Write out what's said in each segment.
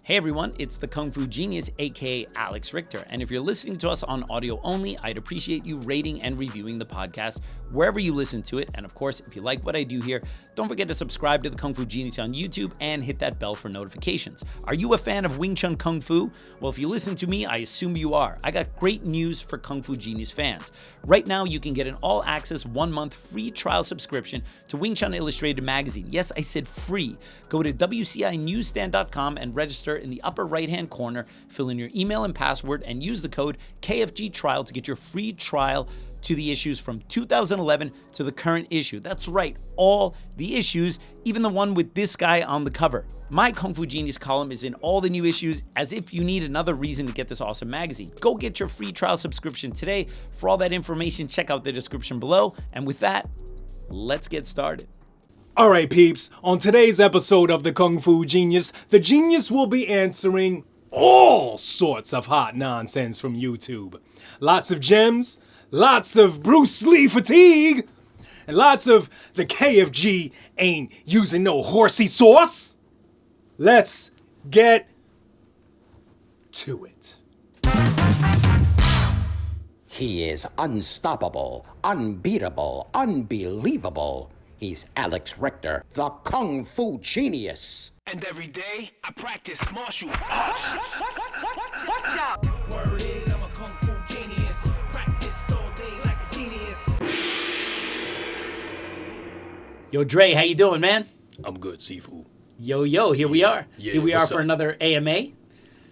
Hey everyone, it's the Kung Fu Genius, aka Alex Richter. And if you're listening to us on audio only, I'd appreciate you rating and reviewing the podcast wherever you listen to it. And of course, if you like what I do here, don't forget to subscribe to the Kung Fu Genius on YouTube and hit that bell for notifications. Are you a fan of Wing Chun Kung Fu? Well, if you listen to me, I assume you are. I got great news for Kung Fu Genius fans. Right now, you can get an all-access 1-month free trial subscription to Wing Chun Illustrated magazine. Yes, I said free. Go to WCInewsstand.com and register in the upper right-hand corner, fill in your email and password, and use the code KFGTrial to get your free trial to the issues from 2011 to the current issue. That's right, all the issues, even the one with this guy on the cover. My Kung Fu Genius column is in all the new issues, as if you need another reason to get this awesome magazine. Go get your free trial subscription today. For all that information, check out the description below. And with that, let's get started. All right, peeps, on today's episode of the Kung Fu Genius, the genius will be answering all sorts of hot nonsense from YouTube. Lots of gems, lots of Bruce Lee fatigue, and lots of the KFG ain't using no horsey sauce. Let's get to it. He is unstoppable, unbeatable, unbelievable. He's Alex Richter, the Kung Fu Genius. And every day, I practice martial arts. Word is, I'm a Kung Fu genius. Practiced all day like a genius. Yo, Dre, how you doing, man? I'm good, Sifu. Yo, here we are. Yeah, Here we are what's for up? another AMA.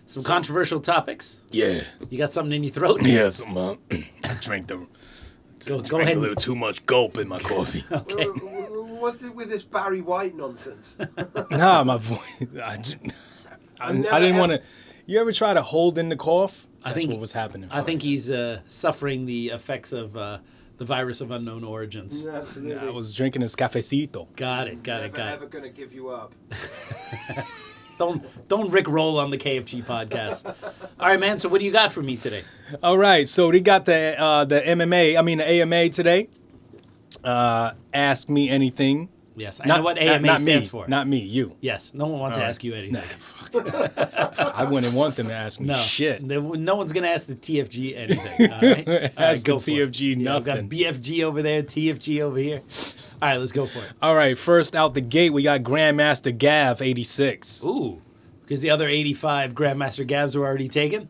Some controversial topics. Yeah. You got something in your throat? Yeah, I drank Go a ahead. little too much gulp in my coffee. Okay. What's it with this Barry White nonsense? Nah, my voice. I didn't want to. You ever try to hold in the cough? That's what was happening. I think he's suffering the effects of the virus of unknown origins. Absolutely. I was drinking this cafecito. Got it. Never gonna give you up. Don't Rick roll on the KFG podcast. All right, man. So what do you got for me today? All right, so they got the the AMA today. Ask me anything. Yes, I know what AMA stands for. Not me, you. Yes, no one wants to ask you anything. I wouldn't want them to ask me No, shit. No one's gonna ask the TFG anything. All right, Ask the go for it. TFG Yeah, I've got nothing. BFG over there, TFG over here. All right, let's go for it. All right, first out the gate, we got Grandmaster Gav 86. Ooh, because the other 85 Grandmaster Gavs were already taken.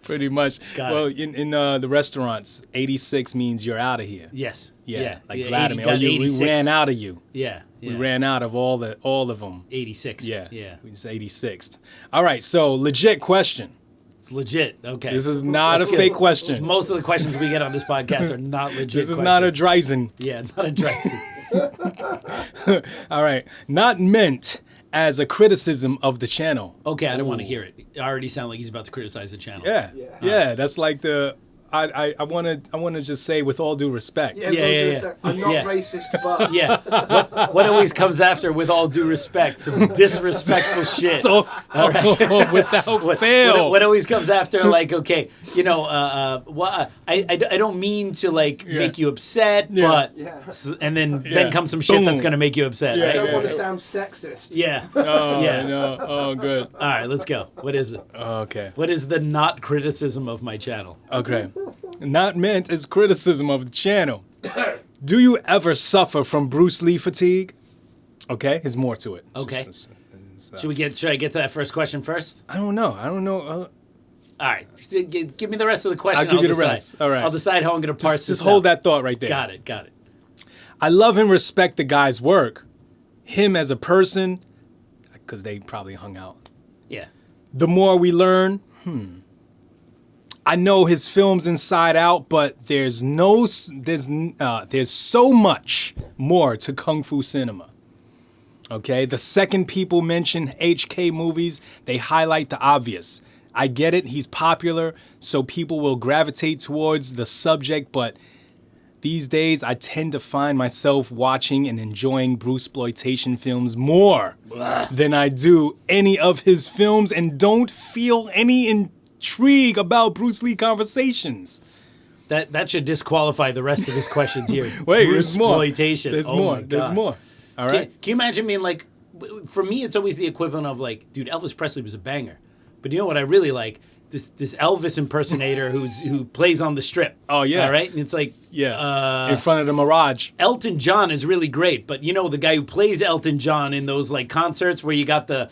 Pretty much. Got well, it. in the restaurants, 86 means you're out of here. Yes. Yeah, like yeah, Vladimir. 80 got We 86. ran out of you. Yeah. We ran out of all of them. 86. Yeah. Yeah. We just 86th. All right, so legit question. It's legit. Okay. This is not That's a good. fake question. Most of the questions we get on this podcast are not legit. This is not a Dreisen. Yeah, not a Dreisen. All right, not meant as a criticism of the channel. Okay, I don't want to hear it. I already sound like he's about to criticize the channel. Yeah. That's like the. I want to just say with all due respect. Yeah. Yeah. I'm not Yeah. racist, but Yeah. What always comes after, with all due respect, some disrespectful shit. So without fail. What always comes after, like, okay, you know, I don't mean to make you upset, but and then comes some shit that's gonna make you upset, Yeah, I right? don't yeah. want to sound sexist. Yeah. Oh, Yeah. no. Oh, good. All right, let's go. What is it? Okay. What is the not criticism of my channel? Okay. Not meant as criticism of the channel. Do you ever suffer from Bruce Lee fatigue? Okay, there's more to it. Okay. Should I get to that first question first? I don't know. All right, give me the rest of the question. I'll give you the decide. rest. All right. I'll decide how I'm going to parse this Just hold out. that thought right there. Got it. I love and respect the guy's work. Him as a person, because they probably hung out. Yeah. The more we learn, I know his films inside out, but there's so much more to Kung Fu cinema. Okay, the second people mention HK movies, they highlight the obvious. I get it, he's popular, so people will gravitate towards the subject, but these days I tend to find myself watching and enjoying Bruceploitation films more than I do any of his films and don't feel any intrigue about Bruce Lee conversations. That should disqualify the rest of his questions here. Wait, there's more. Bruceploitation. There's Oh more. my There's God. more. All right. Can you imagine being like, for me, it's always the equivalent of like, dude, Elvis Presley was a banger. But you know what I really like? This Elvis impersonator who plays on the Strip. Oh, yeah. All right? And it's like... in front of the Mirage. Elton John is really great, but you know the guy who plays Elton John in those like concerts where you got the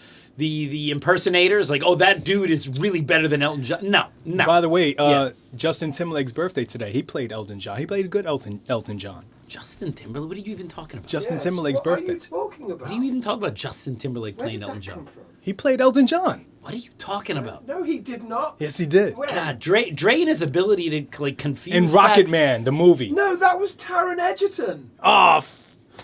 impersonators, like, oh, that dude is really better than Elton John. No. By the way, Justin Timberlake's birthday today. He played Elton John. He played a good Elton John. Justin Timberlake? What are you even talking about? Justin Yes, Timberlake's what birthday. are you talking about? What are you even talking about Justin Timberlake Where playing did Elton that John? come from? He played Elton John. What are you talking about? No, he did not. Yes, he did. Where? God, Dre and his ability to like confuse In Rocket facts. Man, the movie. No, that was Taron Egerton. Oh,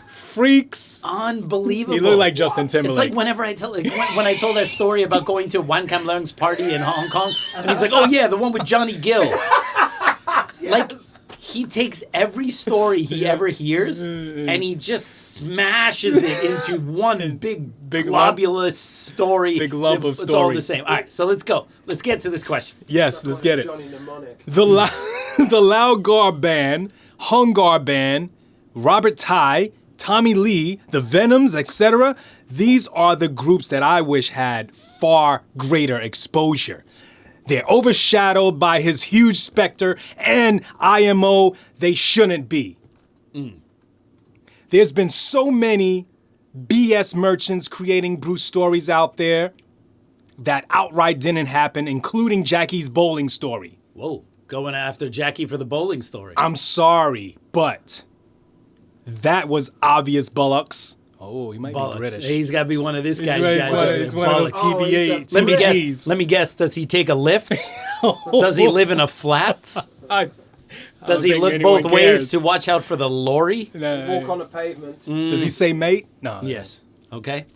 freaks. Unbelievable. He looked like Justin It's Timberlake. like whenever I tell, like, when I told that story about going to Wan Kam Leung's party in Hong Kong, and he's like, "Oh yeah, the one with Johnny Gill." Like he takes every story he ever hears, and he just smashes it into one big globulous story. Big lump of It's all story. the same. All right, so let's go. Let's get to this question. Yes, let's get it. Johnny Mnemonic. The Laogar Band, Hungar Band, Robert Tai, Tommy Lee, the Venoms, etc. These are the groups that I wish had far greater exposure. They're overshadowed by his huge specter and IMO they shouldn't be. There's been so many BS merchants creating Bruce stories out there that outright didn't happen, including Jackie's bowling story. Whoa, going after Jackie for the bowling story. I'm sorry, but that was obvious bollocks. Oh, he might be Bollocks. British. He's got to be one of this guy's He's guys. one, over there. he's one of those Bollocks. Oh, he's a- TBA. Let me guess. TBGs. Let me guess. Does he take a lift? Does he live in a flat? I Does don't he think look anyone both cares. ways to watch out for the lorry? Walk on a pavement. Does he say mate? No. Yes. Okay.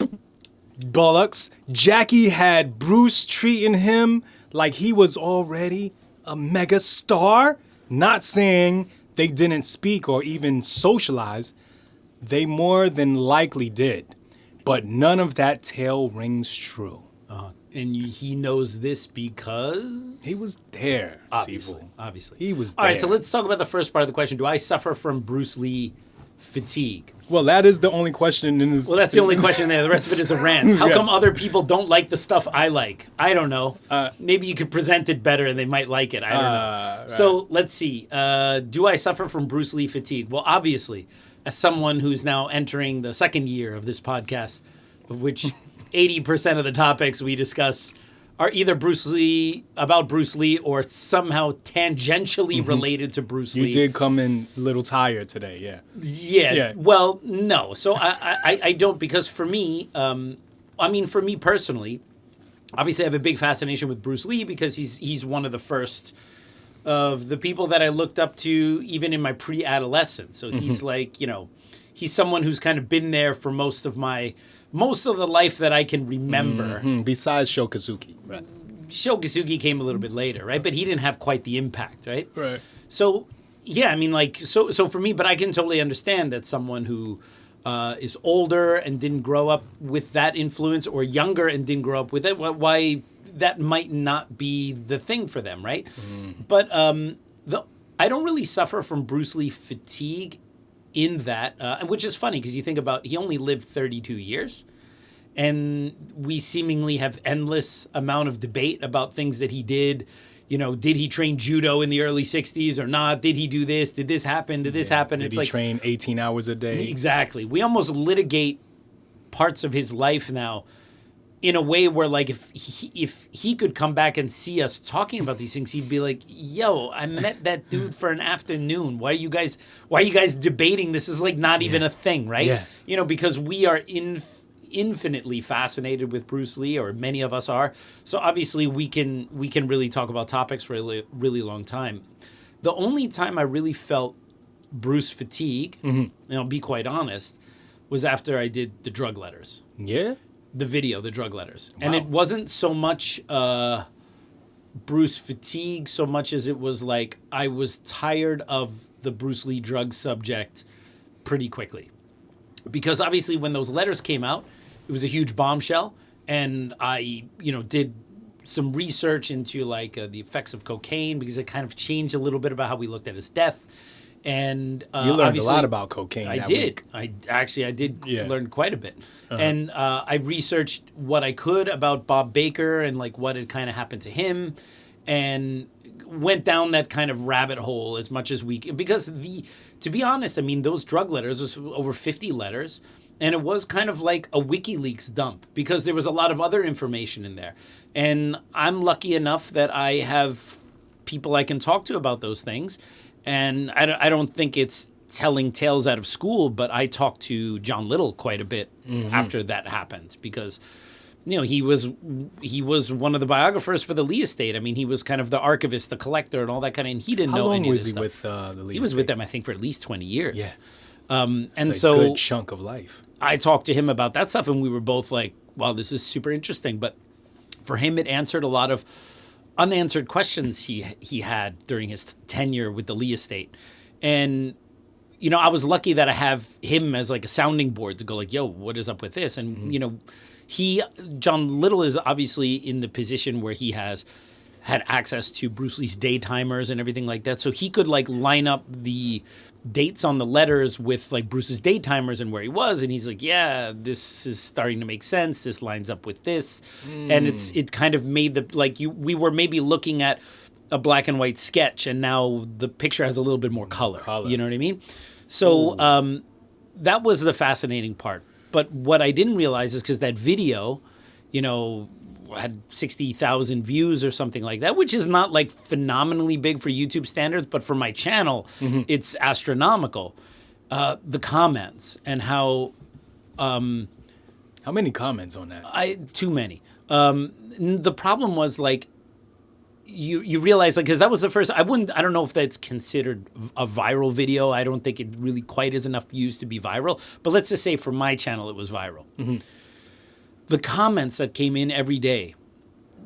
Bollocks. Jackie had Bruce treating him like he was already a mega star. Not saying they didn't speak or even socialize. They more than likely did. But none of that tale rings true. And he knows this because He was there, obviously, Sifu. obviously. He was All right, there. so let's talk about the first part of the question. Do I suffer from Bruce Lee fatigue? Well, that is the only question in this. Well, that's the only question there. The rest of it is a rant. How Yeah. come other people don't like the stuff I like? I don't know. Maybe you could present it better and they might like it. I don't know. Right. So let's see. Do I suffer from Bruce Lee fatigue? Well, obviously, as someone who's now entering the second year of this podcast, of which 80% of the topics we discuss are either about Bruce Lee or somehow tangentially related to Bruce Lee. You did come in a little tired today, yeah. Yeah. Well, no. So I don't, because for me, for me personally, obviously I have a big fascination with Bruce Lee because he's one of the first of the people that I looked up to even in my pre-adolescence. So he's like, he's someone who's kind of been there for most of the life that I can remember. Besides Shokazuki. Right. Shokazuki came a little bit later, right? But he didn't have quite the impact, right? Right. So, yeah, so for me, but I can totally understand that someone who is older and didn't grow up with that influence or younger and didn't grow up with it, why that might not be the thing for them, right? But I don't really suffer from Bruce Lee fatigue in that, which is funny because you think about he only lived 32 years. And we seemingly have endless amount of debate about things that he did. Did he train judo in the early 60s or not? Did he do this? Did this happen? Did this happen? Did he train 18 hours a day? Exactly. We almost litigate parts of his life now in a way where, like, if he could come back and see us talking about these things, he'd be like, yo, I met that dude for an afternoon. Why are you guys debating? This is like not even a thing, right? Yeah. Because we are infinitely fascinated with Bruce Lee, or many of us are. So obviously we can really talk about topics for a really long time. The only time I really felt Bruce fatigue, and I'll be quite honest, was after I did the drug letters. Yeah? The video, the drug letters. Wow. And it wasn't so much Bruce fatigue so much as it was like I was tired of the Bruce Lee drug subject pretty quickly. Because obviously when those letters came out, it was a huge bombshell, and I, did some research into like the effects of cocaine because it kind of changed a little bit about how we looked at his death. And You learned a obviously- lot about cocaine. I that did. week. I did Yeah. learn quite a bit. And I researched what I could about Bob Baker and like what had kind of happened to him, and went down that kind of rabbit hole as much as we could. Because to be honest, I mean, those drug letters was over 50 letters. And it was kind of like a WikiLeaks dump because there was a lot of other information in there. And I'm lucky enough that I have people I can talk to about those things. And I don't think it's telling tales out of school, but I talked to John Little quite a bit after that happened because, you know, he was one of the biographers for the Lee estate. I mean, he was kind of the archivist, the collector, and all that kind of. And he didn't How know long any was of he this stuff. with the Lee He was estate? with them, I think, for at least 20 years. Yeah. And It's so a good chunk of life. I talked to him about that stuff, and we were both like, wow, this is super interesting. But for him, it answered a lot of unanswered questions he had during his tenure with the Lee estate. And, you know, I was lucky that I have him as like a sounding board to go like, yo, what is up with this? And, you know, John Little is obviously in the position where he has had access to Bruce Lee's daytimers and everything like that. So he could like line up the dates on the letters with like Bruce's daytimers and where he was. And he's like, yeah, this is starting to make sense. This lines up with this. And it kind of made we were maybe looking at a black and white sketch and now the picture has a little bit more color. You know what I mean? So that was the fascinating part. But what I didn't realize is because that video, you know, had 60,000 views or something like that, which is not like phenomenally big for YouTube standards, but for my channel, it's astronomical. The comments and how many comments on that? Too many. The problem was like you realize like because that was the first. I don't know if that's considered a viral video. I don't think it really quite is enough views to be viral. But let's just say for my channel, it was viral. The comments that came in every day,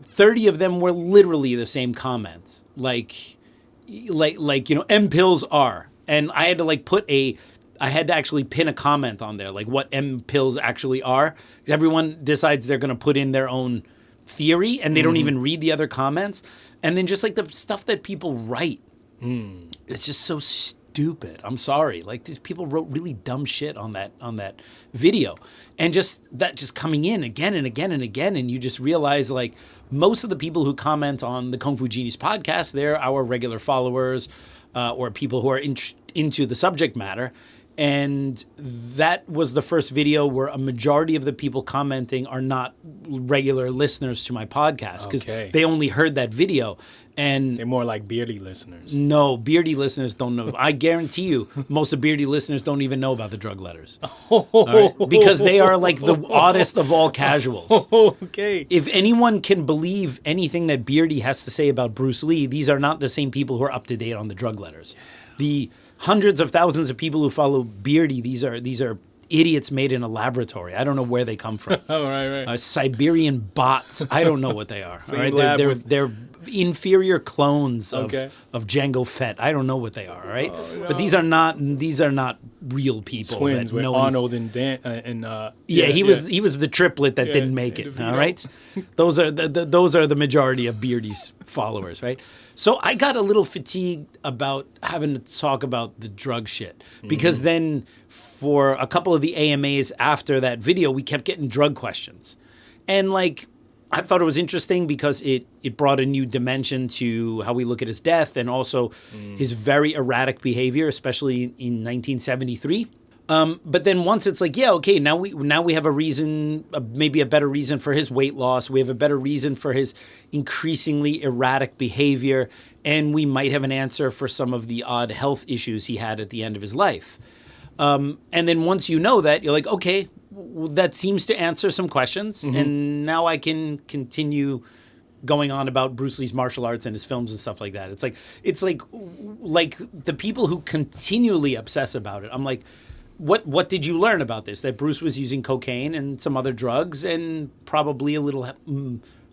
30 of them were literally the same comments. Like you know, M pills are, and I had to I had to actually pin a comment on there, like what M pills actually are. 'Cause everyone decides they're going to put in their own theory, and they don't even read the other comments. And then just like the stuff that people write, it's just so stupid. I'm sorry. Like these people wrote really dumb shit on that video, and just coming in again and again and again, and you just realize like most of the people who comment on the Kung Fu Genius podcast, they're our regular followers or people who are into the subject matter. And that was the first video where a majority of the people commenting are not regular listeners to my podcast because they only heard that video. And they're more like beardy listeners. No, beardy listeners don't know. I guarantee you, most of beardy listeners don't even know about the drug letters. All right? Because they are like the oddest of all casuals. Okay. If anyone can believe anything that Beardy has to say about Bruce Lee, these are not the same people who are up to date on the drug letters. The hundreds of thousands of people who follow Beardy, these are idiots made in a laboratory. I don't know where they come from. Right. Siberian bots. I don't know what they are. Same all right? lab They're inferior clones of Okay. Django Fett. I don't know what they are. All right, but these are not real people. Twins that with know Arnold and Dan and he was the triplet that didn't make it. DeVito. All right, those are the majority of Beardy's followers, right? So I got a little fatigued about having to talk about the drug shit because then for a couple of the AMAs after that video, we kept getting drug questions, and like I thought it was interesting because it brought a new dimension to how we look at his death and also his very erratic behavior, especially in 1973. But then once it's like, yeah, okay, now we have a reason, maybe a better reason for his weight loss. We have a better reason for his increasingly erratic behavior, and we might have an answer for some of the odd health issues he had at the end of his life. And then once you know that, you're like, okay, that seems to answer some questions, and now I can continue going on about Bruce Lee's martial arts and his films and stuff like that. It's like the people who continually obsess about it. I'm like, what did you learn about this? That Bruce was using cocaine and some other drugs, and probably a little,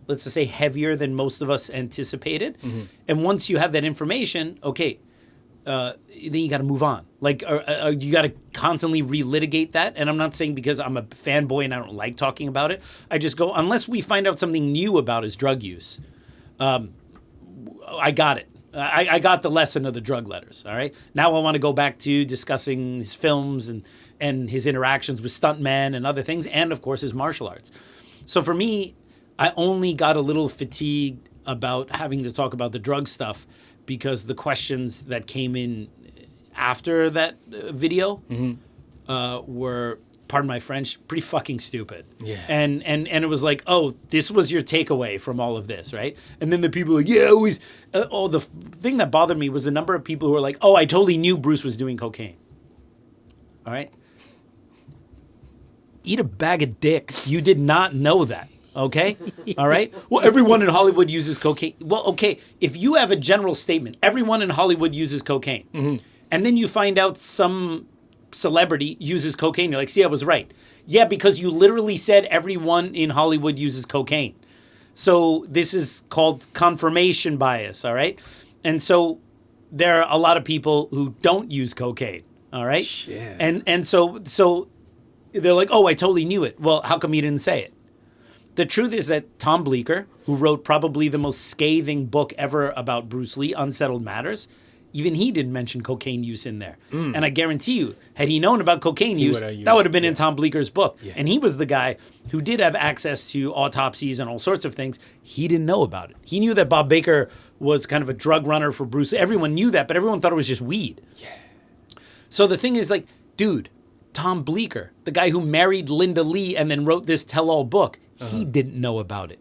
let's just say, heavier than most of us anticipated. And once you have that information, okay. Then you got to move on. Like, you got to constantly relitigate that. And I'm not saying because I'm a fanboy and I don't like talking about it. I just go, unless we find out something new about his drug use, I got it. I got the lesson of the drug letters. All right. Now I want to go back to discussing his films and his interactions with stuntmen and other things, and of course his martial arts. So for me, I only got a little fatigued about having to talk about the drug stuff because the questions that came in after that video were, pardon my French, pretty fucking stupid. Yeah. And it was like, oh, this was your takeaway from all of this, right? And then the people were like, yeah, always. The thing that bothered me was the number of people who were like, oh, I totally knew Bruce was doing cocaine. All right? Eat a bag of dicks. You did not know that. Okay? All right? Well, everyone in Hollywood uses cocaine. Well, okay, if you have a general statement, everyone in Hollywood uses cocaine, and then you find out some celebrity uses cocaine, you're like, see, I was right. Yeah, because you literally said everyone in Hollywood uses cocaine. So this is called confirmation bias, all right? And so there are a lot of people who don't use cocaine, all right? Shit. And so they're like, oh, I totally knew it. Well, how come you didn't say it? The truth is that Tom Bleecker, who wrote probably the most scathing book ever about Bruce Lee, Unsettled Matters, even he didn't mention cocaine use in there. And I guarantee you, had he known about cocaine use, that would have been in Tom Bleecker's book. Yeah. And he was the guy who did have access to autopsies and all sorts of things. He didn't know about it. He knew that Bob Baker was kind of a drug runner for Bruce Lee. Everyone knew that, but everyone thought it was just weed. Yeah. So the thing is, like, dude, Tom Bleecker, the guy who married Linda Lee and then wrote this tell-all book, he didn't know about it.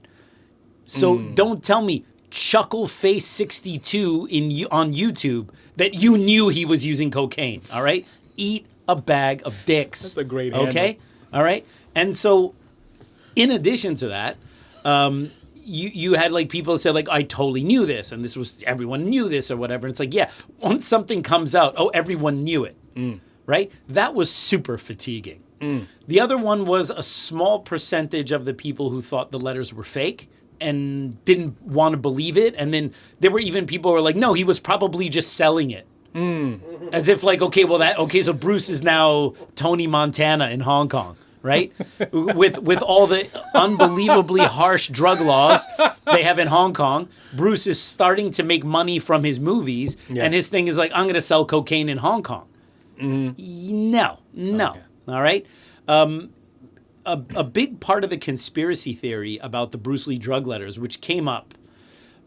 So don't tell me Chuckleface62 on YouTube that you knew he was using cocaine, all right? Eat a bag of dicks. That's a great okay? handle. All right? And so in addition to that, you had like people say like, I totally knew this and this was, everyone knew this or whatever. And it's like, yeah, once something comes out, oh, everyone knew it, right? That was super fatiguing. The other one was a small percentage of the people who thought the letters were fake and didn't want to believe it. And then there were even people who were like, no, he was probably just selling it. As if like, okay, so Bruce is now Tony Montana in Hong Kong, right? with all the unbelievably harsh drug laws they have in Hong Kong, Bruce is starting to make money from his movies. Yeah. And his thing is like, I'm going to sell cocaine in Hong Kong. No. Okay. All right. A big part of the conspiracy theory about the Bruce Lee drug letters, which came up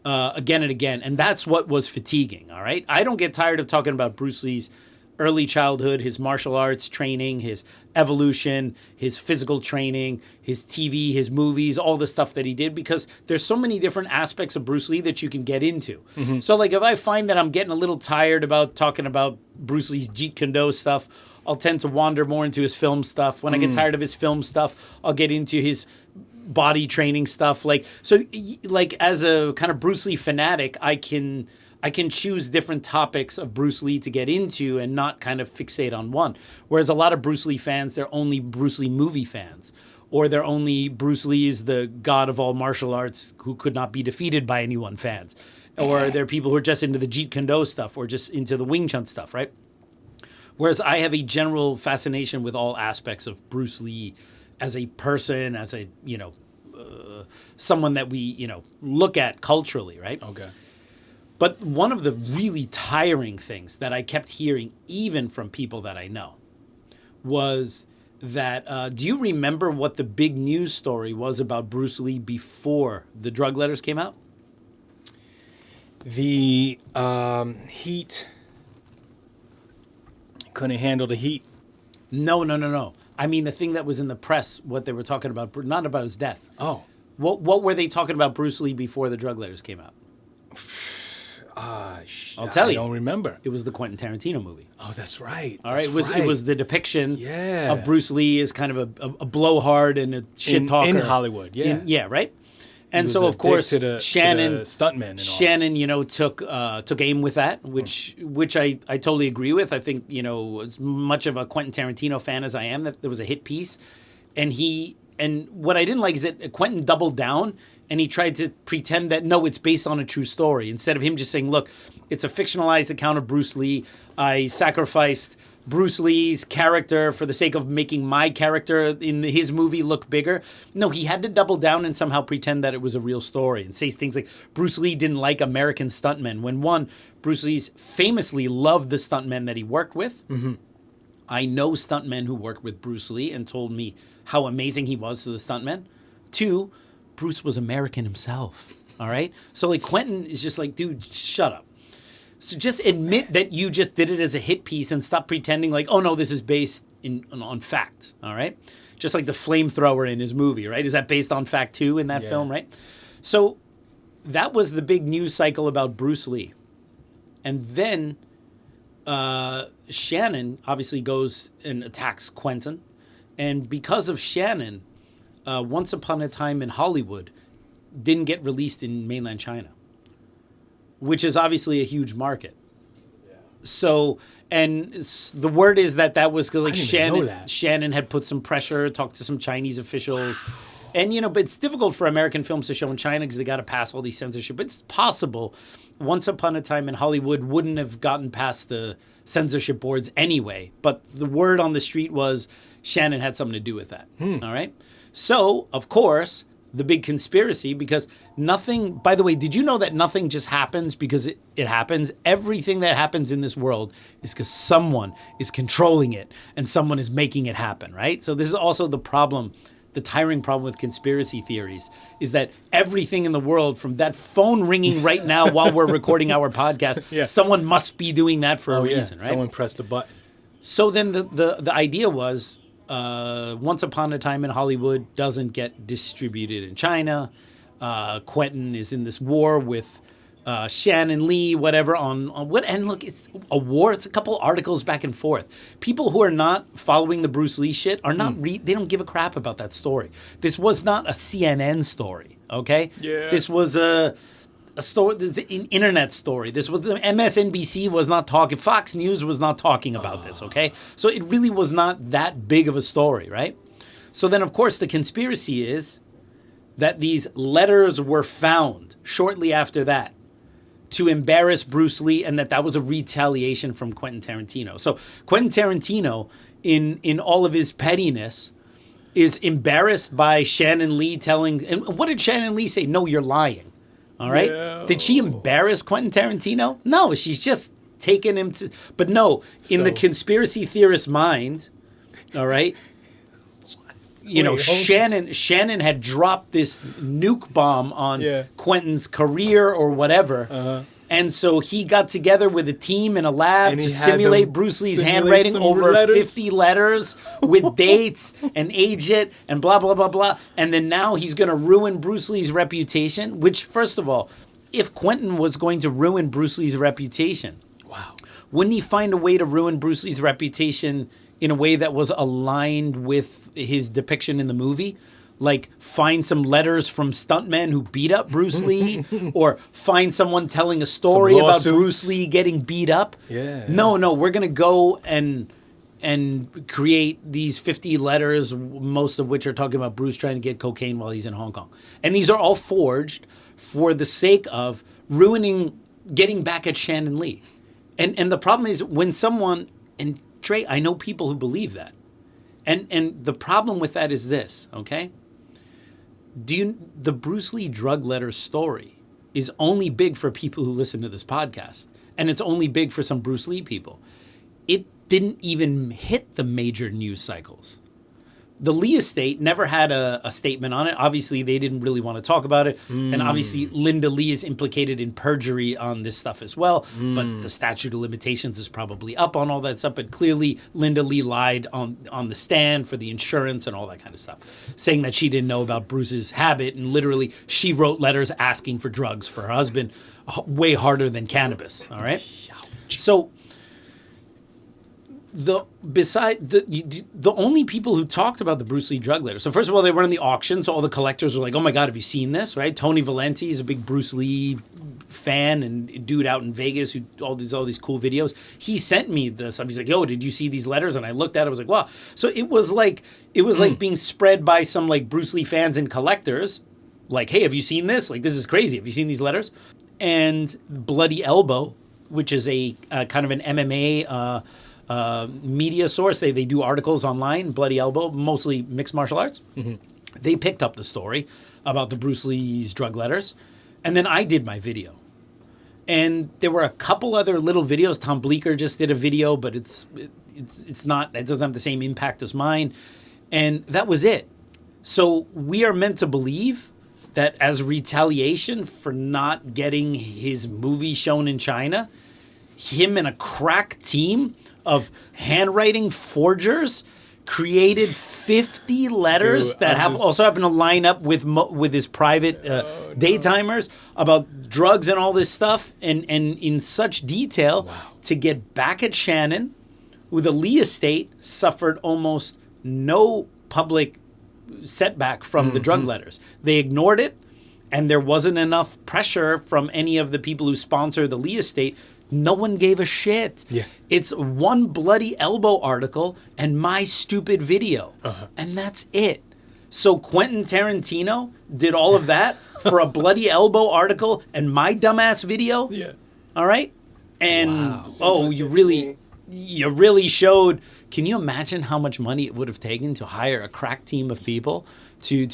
again and again, and that's what was fatiguing. All right. I don't get tired of talking about Bruce Lee's early childhood, his martial arts training, his evolution, his physical training, his TV, his movies, all the stuff that he did, because there's so many different aspects of Bruce Lee that you can get into. So like if I find that I'm getting a little tired about talking about Bruce Lee's Jeet Kune Do stuff, I'll tend to wander more into his film stuff. When I get tired of his film stuff, I'll get into his body training stuff. Like as a kind of Bruce Lee fanatic, I can choose different topics of Bruce Lee to get into and not kind of fixate on one. Whereas a lot of Bruce Lee fans, they're only Bruce Lee movie fans. Or they're only Bruce Lee is the god of all martial arts who could not be defeated by anyone fans. Or they're people who are just into the Jeet Kune Do stuff or just into the Wing Chun stuff, right? Whereas I have a general fascination with all aspects of Bruce Lee as a person, as a, someone that we, look at culturally, right? Okay. But one of the really tiring things that I kept hearing, even from people that I know, was that, do you remember what the big news story was about Bruce Lee before the drug letters came out? The heat. Couldn't handle the heat. No. I mean, the thing that was in the press, what they were talking about, not about his death. Oh. What were they talking about Bruce Lee before the drug letters came out? I'll tell you. I don't remember. It was the Quentin Tarantino movie. Oh, that's right. All right. It was the depiction of Bruce Lee as kind of a blowhard and a shit talker. In Hollywood, yeah. Right? And so, of course, Shannon, stuntman and all. took aim with that, which I totally agree with. I think, as much of a Quentin Tarantino fan as I am, that there was a hit piece. And what I didn't like is that Quentin doubled down and he tried to pretend that, no, it's based on a true story. Instead of him just saying, look, it's a fictionalized account of Bruce Lee. I sacrificed Bruce Lee's character for the sake of making my character in his movie look bigger. No, he had to double down and somehow pretend that it was a real story and say things like Bruce Lee didn't like American stuntmen. When one, Bruce Lee's famously loved the stuntmen that he worked with. Mm-hmm. I know stuntmen who worked with Bruce Lee and told me how amazing he was to the stuntmen. Two, Bruce was American himself. All right? So like Quentin is just like, dude, shut up. So just admit that you just did it as a hit piece and stop pretending like, oh no, this is based on fact. All right? Just like the flamethrower in his movie, right? Is that based on fact too in that film, right? So that was the big news cycle about Bruce Lee. And then Shannon obviously goes and attacks Quentin. And because of Shannon, Once Upon a Time in Hollywood didn't get released in mainland China, which is obviously a huge market. Yeah. So, and the word is that was like Shannon had put some pressure, talked to some Chinese officials. Wow. And, but it's difficult for American films to show in China because they got to pass all these censorship. But it's possible Once Upon a Time in Hollywood wouldn't have gotten past the censorship boards anyway. But the word on the street was Shannon had something to do with that. All right? So, of course, the big conspiracy, because nothing, by the way, did you know that nothing just happens because it happens? Everything that happens in this world is because someone is controlling it and someone is making it happen, right? So this is also the problem, the tiring problem with conspiracy theories, is that everything in the world, from that phone ringing right now while we're recording our podcast, someone must be doing that for a reason, right? Someone pressed the button. So then the idea was, Once Upon a Time in Hollywood doesn't get distributed in China. Quentin is in this war with Shannon Lee, whatever, on what? And look, it's a war. It's a couple articles back and forth. People who are not following the Bruce Lee shit are not they don't give a crap about that story. This was not a CNN story, okay? Yeah. This was a story, an internet story. This was MSNBC was not talking. Fox News was not talking about this. Okay, so it really was not that big of a story, right? So then, of course, the conspiracy is that these letters were found shortly after that to embarrass Bruce Lee, and that was a retaliation from Quentin Tarantino. So Quentin Tarantino, in all of his pettiness, is embarrassed by Shannon Lee telling. And what did Shannon Lee say? No, you're lying. All right. Yeah. Did she embarrass Quentin Tarantino? No, she's just taken him to. But no, in the conspiracy theorist's mind, all right. Shannon had dropped this nuke bomb on Quentin's career or whatever. And so he got together with a team in a lab to simulate Bruce Lee's handwriting over 50 letters with dates and age it and blah, blah, blah, blah. And then now he's going to ruin Bruce Lee's reputation, which, first of all, if Quentin was going to ruin Bruce Lee's reputation, wouldn't he find a way to ruin Bruce Lee's reputation in a way that was aligned with his depiction in the movie? Like find some letters from stuntmen who beat up Bruce Lee, or find someone telling a story about Bruce Lee getting beat up. No, we're gonna go and create these 50 letters, most of which are talking about Bruce trying to get cocaine while he's in Hong Kong. And these are all forged for the sake of getting back at Shannon Lee. And the problem is when someone, and Dre, I know people who believe that. And the problem with that is this, okay? The Bruce Lee drug letter story is only big for people who listen to this podcast. And it's only big for some Bruce Lee people. It didn't even hit the major news cycles. The Lee estate never had a statement on it. Obviously, they didn't really want to talk about it. And obviously, Linda Lee is implicated in perjury on this stuff as well. But the statute of limitations is probably up on all that stuff. But clearly, Linda Lee lied on the stand for the insurance and all that kind of stuff, saying that she didn't know about Bruce's habit. And literally, she wrote letters asking for drugs for her husband, way harder than cannabis. All right? So the only people who talked about the Bruce Lee drug letter. So first of all, they were in the auction, so all the collectors were like, "Oh my God, have you seen this?" Right? Tony Valenti is a big Bruce Lee fan and dude out in Vegas who all these cool videos. He sent me this. He's like, "Yo, did you see these letters?" And I looked at it. I was like, "Wow!" So it was like being spread by some like Bruce Lee fans and collectors. Like, "Hey, have you seen this? Like, this is crazy. Have you seen these letters?" And Bloody Elbow which is a kind of an MMA media source. They do articles online, Bloody Elbow, mostly mixed martial arts. They picked up the story about the Bruce Lee's drug letters, and then I did my video. And there were a couple other little videos. Tom Bleecker just did a video, but it's not, it doesn't have the same impact as mine. And that was it. So we are meant to believe that as retaliation for not getting his movie shown in China, him and a crack team of handwriting forgers created 50 letters that also happen to line up with his private daytimers about drugs and all this stuff, and in such detail to get back at Shannon, who the Lee estate suffered almost no public setback from the drug letters. They ignored it, and there wasn't enough pressure from any of the people who sponsor the Lee estate. No one gave a shit. Yeah. It's one Bloody Elbow article and my stupid video. And that's it. So Quentin Tarantino did all of that for a Bloody Elbow article and my dumbass video? Yeah. All right? And, you really showed. Can you imagine how much money it would have taken to hire a crack team of people to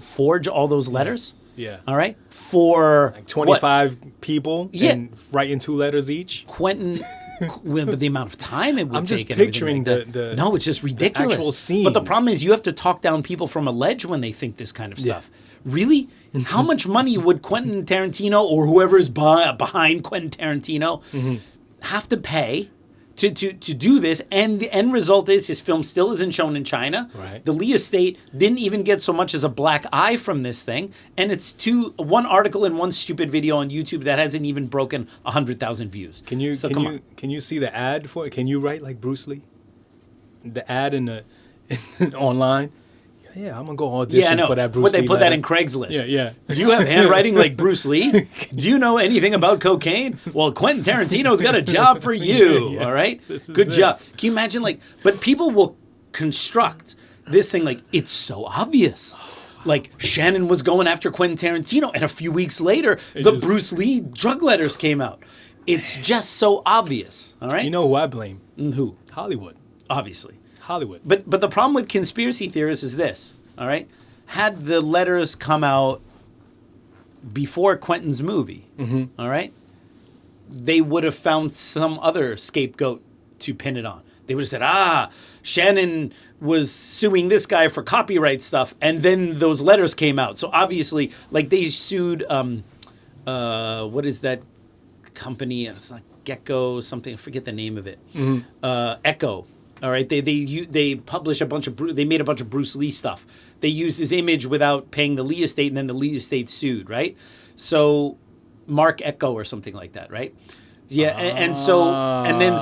forge all those letters? Yeah. All right? For like 25 people Yeah. and writing 2 letters each. Quentin, but the amount of time it would I'm take. just and everything picturing like that. No, it's just ridiculous. actual scene. But the problem is you have to talk down people from a ledge when they think this kind of stuff. Really? How much money would Quentin Tarantino or whoever is behind Quentin Tarantino have to pay to do this? And the end result is his film still isn't shown in China. Right. The Lee estate didn't even get so much as a black eye from this thing. And it's one article and one stupid video on YouTube that hasn't even broken 100,000 views. Can you see the ad for it? Can you write like Bruce Lee? The ad in the online? Yeah, I'm gonna go audition for that Bruce Lee. They put that in Craigslist. Yeah. Do you have handwriting like Bruce Lee? Do you know anything about cocaine? Well, Quentin Tarantino's got a job for you. Yes, all right, this is good it. job. Can you imagine but people will construct this thing like it's so obvious. Like Shannon was going after Quentin Tarantino, and a few weeks later, Bruce Lee drug letters came out. It's just so obvious. All right. You know who I blame? Who? Hollywood. Obviously. Hollywood. But the problem with conspiracy theorists is this, all right? Had the letters come out before Quentin's movie, all right, they would have found some other scapegoat to pin it on. They would have said, Shannon was suing this guy for copyright stuff, and then those letters came out. So obviously, like they sued, what is that company? It's like Gecko something. I forget the name of it. Echo. All right, they publish a bunch of they made a bunch of Bruce Lee stuff. They used his image without paying the Lee estate, and then the Lee estate sued, right? So Mark Echo or something like that, right? Yeah, and then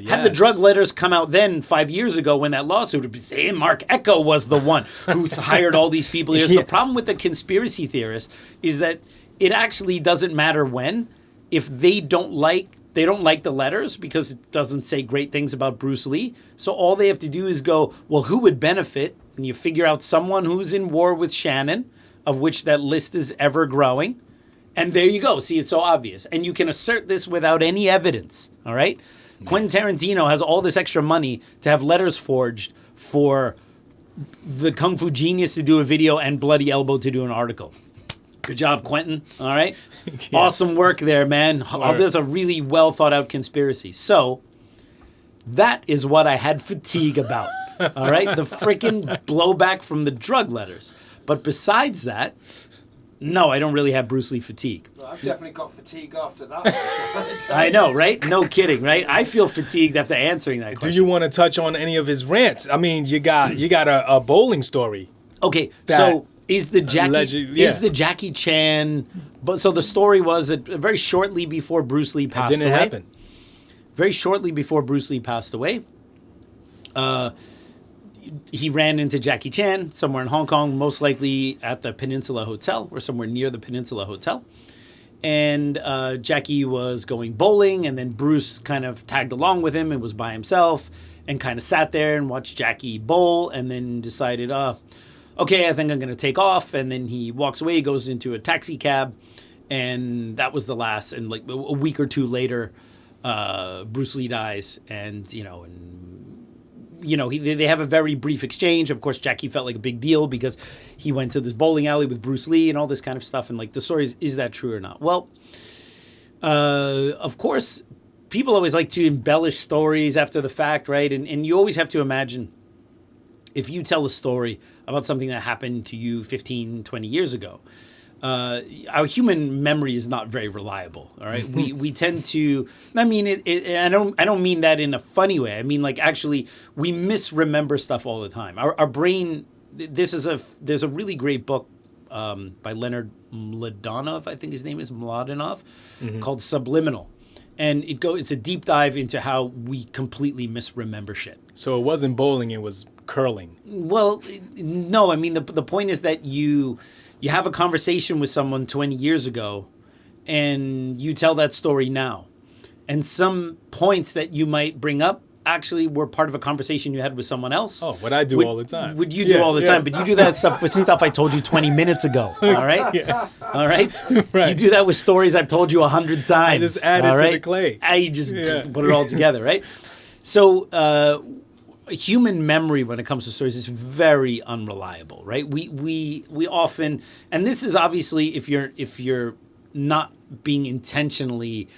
had the drug letters come out then 5 years ago when that lawsuit would be saying Mark Echo was the one who's hired all these people. Here's the problem with the conspiracy theorists is that it actually doesn't matter when, if they don't like the letters because it doesn't say great things about Bruce Lee. So all they have to do is go, well, who would benefit? And you figure out someone who's in war with Shannon, of which that list is ever growing. And there you go. See, it's so obvious. And you can assert this without any evidence. All right? Quentin Tarantino has all this extra money to have letters forged for the Kung Fu Genius to do a video and Bloody Elbow to do an article. Good job, Quentin. All right? Awesome work there, man. That's a really well thought out conspiracy. So that is what I had fatigue about. All right? The freaking blowback from the drug letters. But besides that, no, I don't really have Bruce Lee fatigue. Well, I've definitely got fatigue after that. I know, right? No kidding, right? I feel fatigued after answering that question. Do you want to touch on any of his rants? I mean, you got a bowling story. Okay, so is the Jackie Chan? But so the story was that very shortly before Bruce Lee passed away. Didn't happen. Very shortly before Bruce Lee passed away, he ran into Jackie Chan somewhere in Hong Kong, most likely at the Peninsula Hotel or somewhere near the Peninsula Hotel. And Jackie was going bowling, and then Bruce kind of tagged along with him and was by himself and kind of sat there and watched Jackie bowl and then decided, okay, I think I'm going to take off. And then he walks away, he goes into a taxi cab, and that was the last. And like a week or two later, Bruce Lee dies, and they have a very brief exchange. Of course, Jackie felt like a big deal because he went to this bowling alley with Bruce Lee and all this kind of stuff. And like the story is that true or not? Well, of course, people always like to embellish stories after the fact, right? And you always have to imagine, if you tell a story about something that happened to you 15, 20 years ago, our human memory is not very reliable. All right, we tend to. I mean, I don't mean that in a funny way. I mean, like, actually, we misremember stuff all the time. Our brain. There's a really great book by Leonard Mladenov, I think his name is Mladenov, called Subliminal, and it's a deep dive into how we completely misremember shit. So it wasn't bowling; it was curling. Well, no. I mean, the point is that you have a conversation with someone 20 years ago, and you tell that story now. And some points that you might bring up actually were part of a conversation you had with someone else. Oh, what I do all the time. Would you do all the time, but you do that stuff with stuff I told you 20 minutes ago, all right? Yeah. All right? Right. You do that with stories I've told you 100 times. I just add it all to right? the clay. I just put it all together, right? So human memory when it comes to stories is very unreliable, right? We often, and this is obviously if you're not being intentionally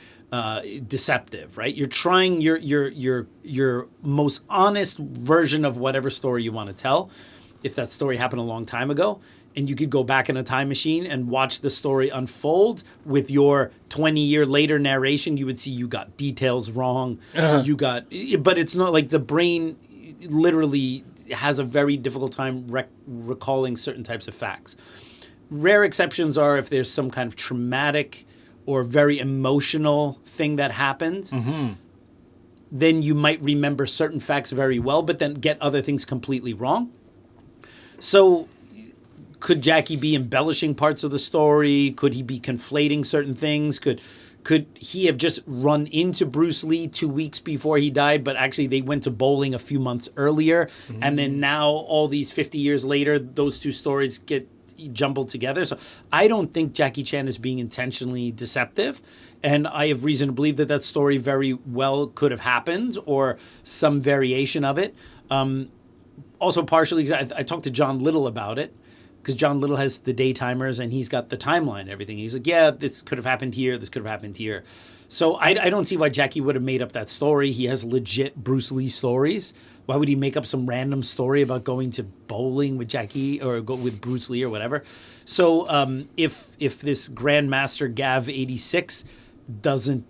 deceptive, right? You're trying your most honest version of whatever story you want to tell. If that story happened a long time ago, and you could go back in a time machine and watch the story unfold with your 20-year later narration, you would see you got details wrong. But it's not like the brain literally has a very difficult time recalling certain types of facts. Rare exceptions are if there's some kind of traumatic or very emotional thing that happened, then you might remember certain facts very well, but then get other things completely wrong. So could Jackie be embellishing parts of the story? Could he be conflating certain things? Could he have just run into Bruce Lee 2 weeks before he died, but actually they went to bowling a few months earlier, and then now all these 50 years later, those two stories get jumbled together? So I don't think Jackie Chan is being intentionally deceptive, and I have reason to believe that story very well could have happened, or some variation of it. Also partially because I talked to John Little about it, because John Little has the daytimers and he's got the timeline and everything. He's like, yeah, this could have happened here, this could have happened here. So I don't see why Jackie would have made up that story. He has legit Bruce Lee stories. Why would he make up some random story about going to bowling with Jackie or go with Bruce Lee or whatever? So if this Grandmaster Gav 86 doesn't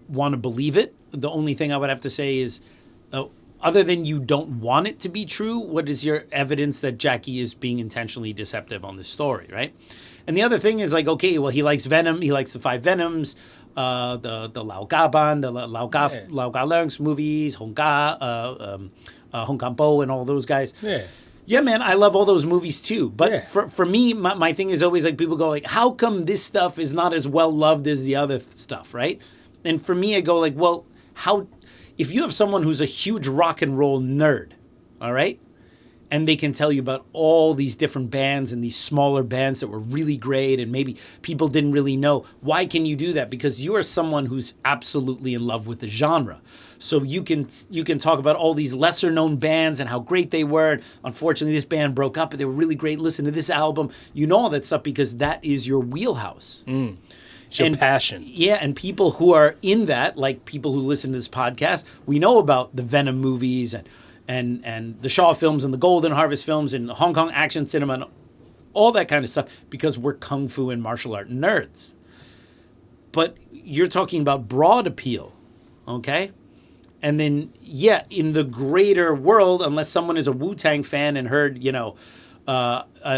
want to believe it, the only thing I would have to say is, other than you don't want it to be true, what is your evidence that Jackie is being intentionally deceptive on this story, right? And the other thing is like, okay, well, he likes Venom. He likes the 5 Venoms, the Lao Gaban, the Lao Ga Leung's movies, Hong Ga, Hong Kong Po, and all those guys. Yeah, man, I love all those movies too. But for me, my thing is always like, people go like, how come this stuff is not as well loved as the other stuff, right? And for me, I go like, well, if you have someone who's a huge rock and roll nerd, all right, and they can tell you about all these different bands and these smaller bands that were really great and maybe people didn't really know, why can you do that? Because you are someone who's absolutely in love with the genre. So you can talk about all these lesser known bands and how great they were. And unfortunately, this band broke up, but they were really great. Listen to this album. You know all that stuff because that is your wheelhouse. It's your passion. Yeah, and people who are in that, like people who listen to this podcast, we know about the Venom movies and the Shaw films and the Golden Harvest films and Hong Kong action cinema and all that kind of stuff because we're kung fu and martial art nerds. But you're talking about broad appeal, okay? And then, yeah, in the greater world, unless someone is a Wu-Tang fan and heard,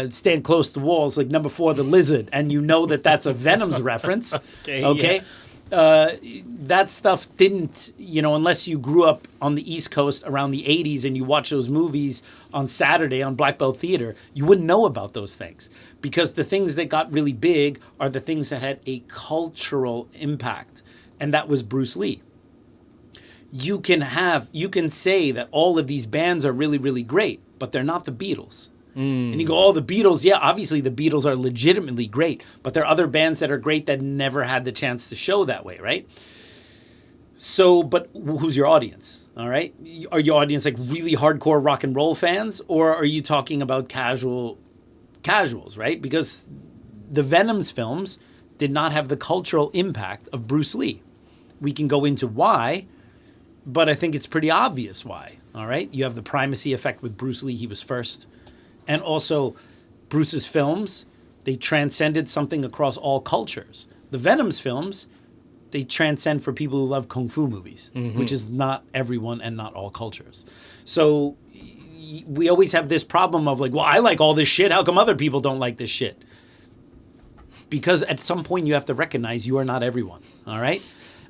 Stand Close to Walls, like number 4, The Lizard, and you know that that's a Venom's reference, okay? Yeah. That stuff didn't, unless you grew up on the East Coast around the 80s and you watch those movies on Saturday on Black Belt Theater, you wouldn't know about those things. Because the things that got really big are the things that had a cultural impact, and that was Bruce Lee. You can say that all of these bands are really, really great, but they're not the Beatles. And you go, oh, the Beatles. Yeah, obviously the Beatles are legitimately great, but there are other bands that are great that never had the chance to show that way, right? So, but who's your audience? All right. Are your audience like really hardcore rock and roll fans, or are you talking about casuals, right? Because the Venom's films did not have the cultural impact of Bruce Lee. We can go into why, but I think it's pretty obvious why. All right. You have the primacy effect with Bruce Lee. He was first. And also, Bruce's films, they transcended something across all cultures. The Venom's films, they transcend for people who love kung fu movies, which is not everyone and not all cultures. So we always have this problem of like, well, I like all this shit. How come other people don't like this shit? Because at some point you have to recognize you are not everyone. All right.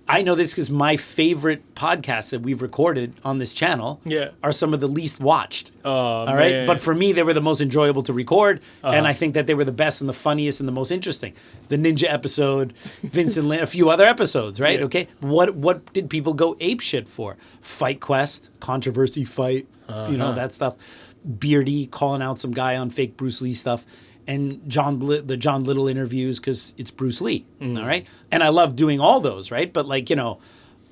I know this because my favorite podcasts that we've recorded on this channel are some of the least watched. All right. Man. But for me, they were the most enjoyable to record. And I think that they were the best and the funniest and the most interesting. The Ninja episode, Vincent Lin, a few other episodes, right? Yeah. Okay. What did people go ape shit for? Fight Quest, controversy fight, that stuff. Beardy calling out some guy on fake Bruce Lee stuff. And the John Little interviews because it's Bruce Lee, all right? And I love doing all those, right? But like,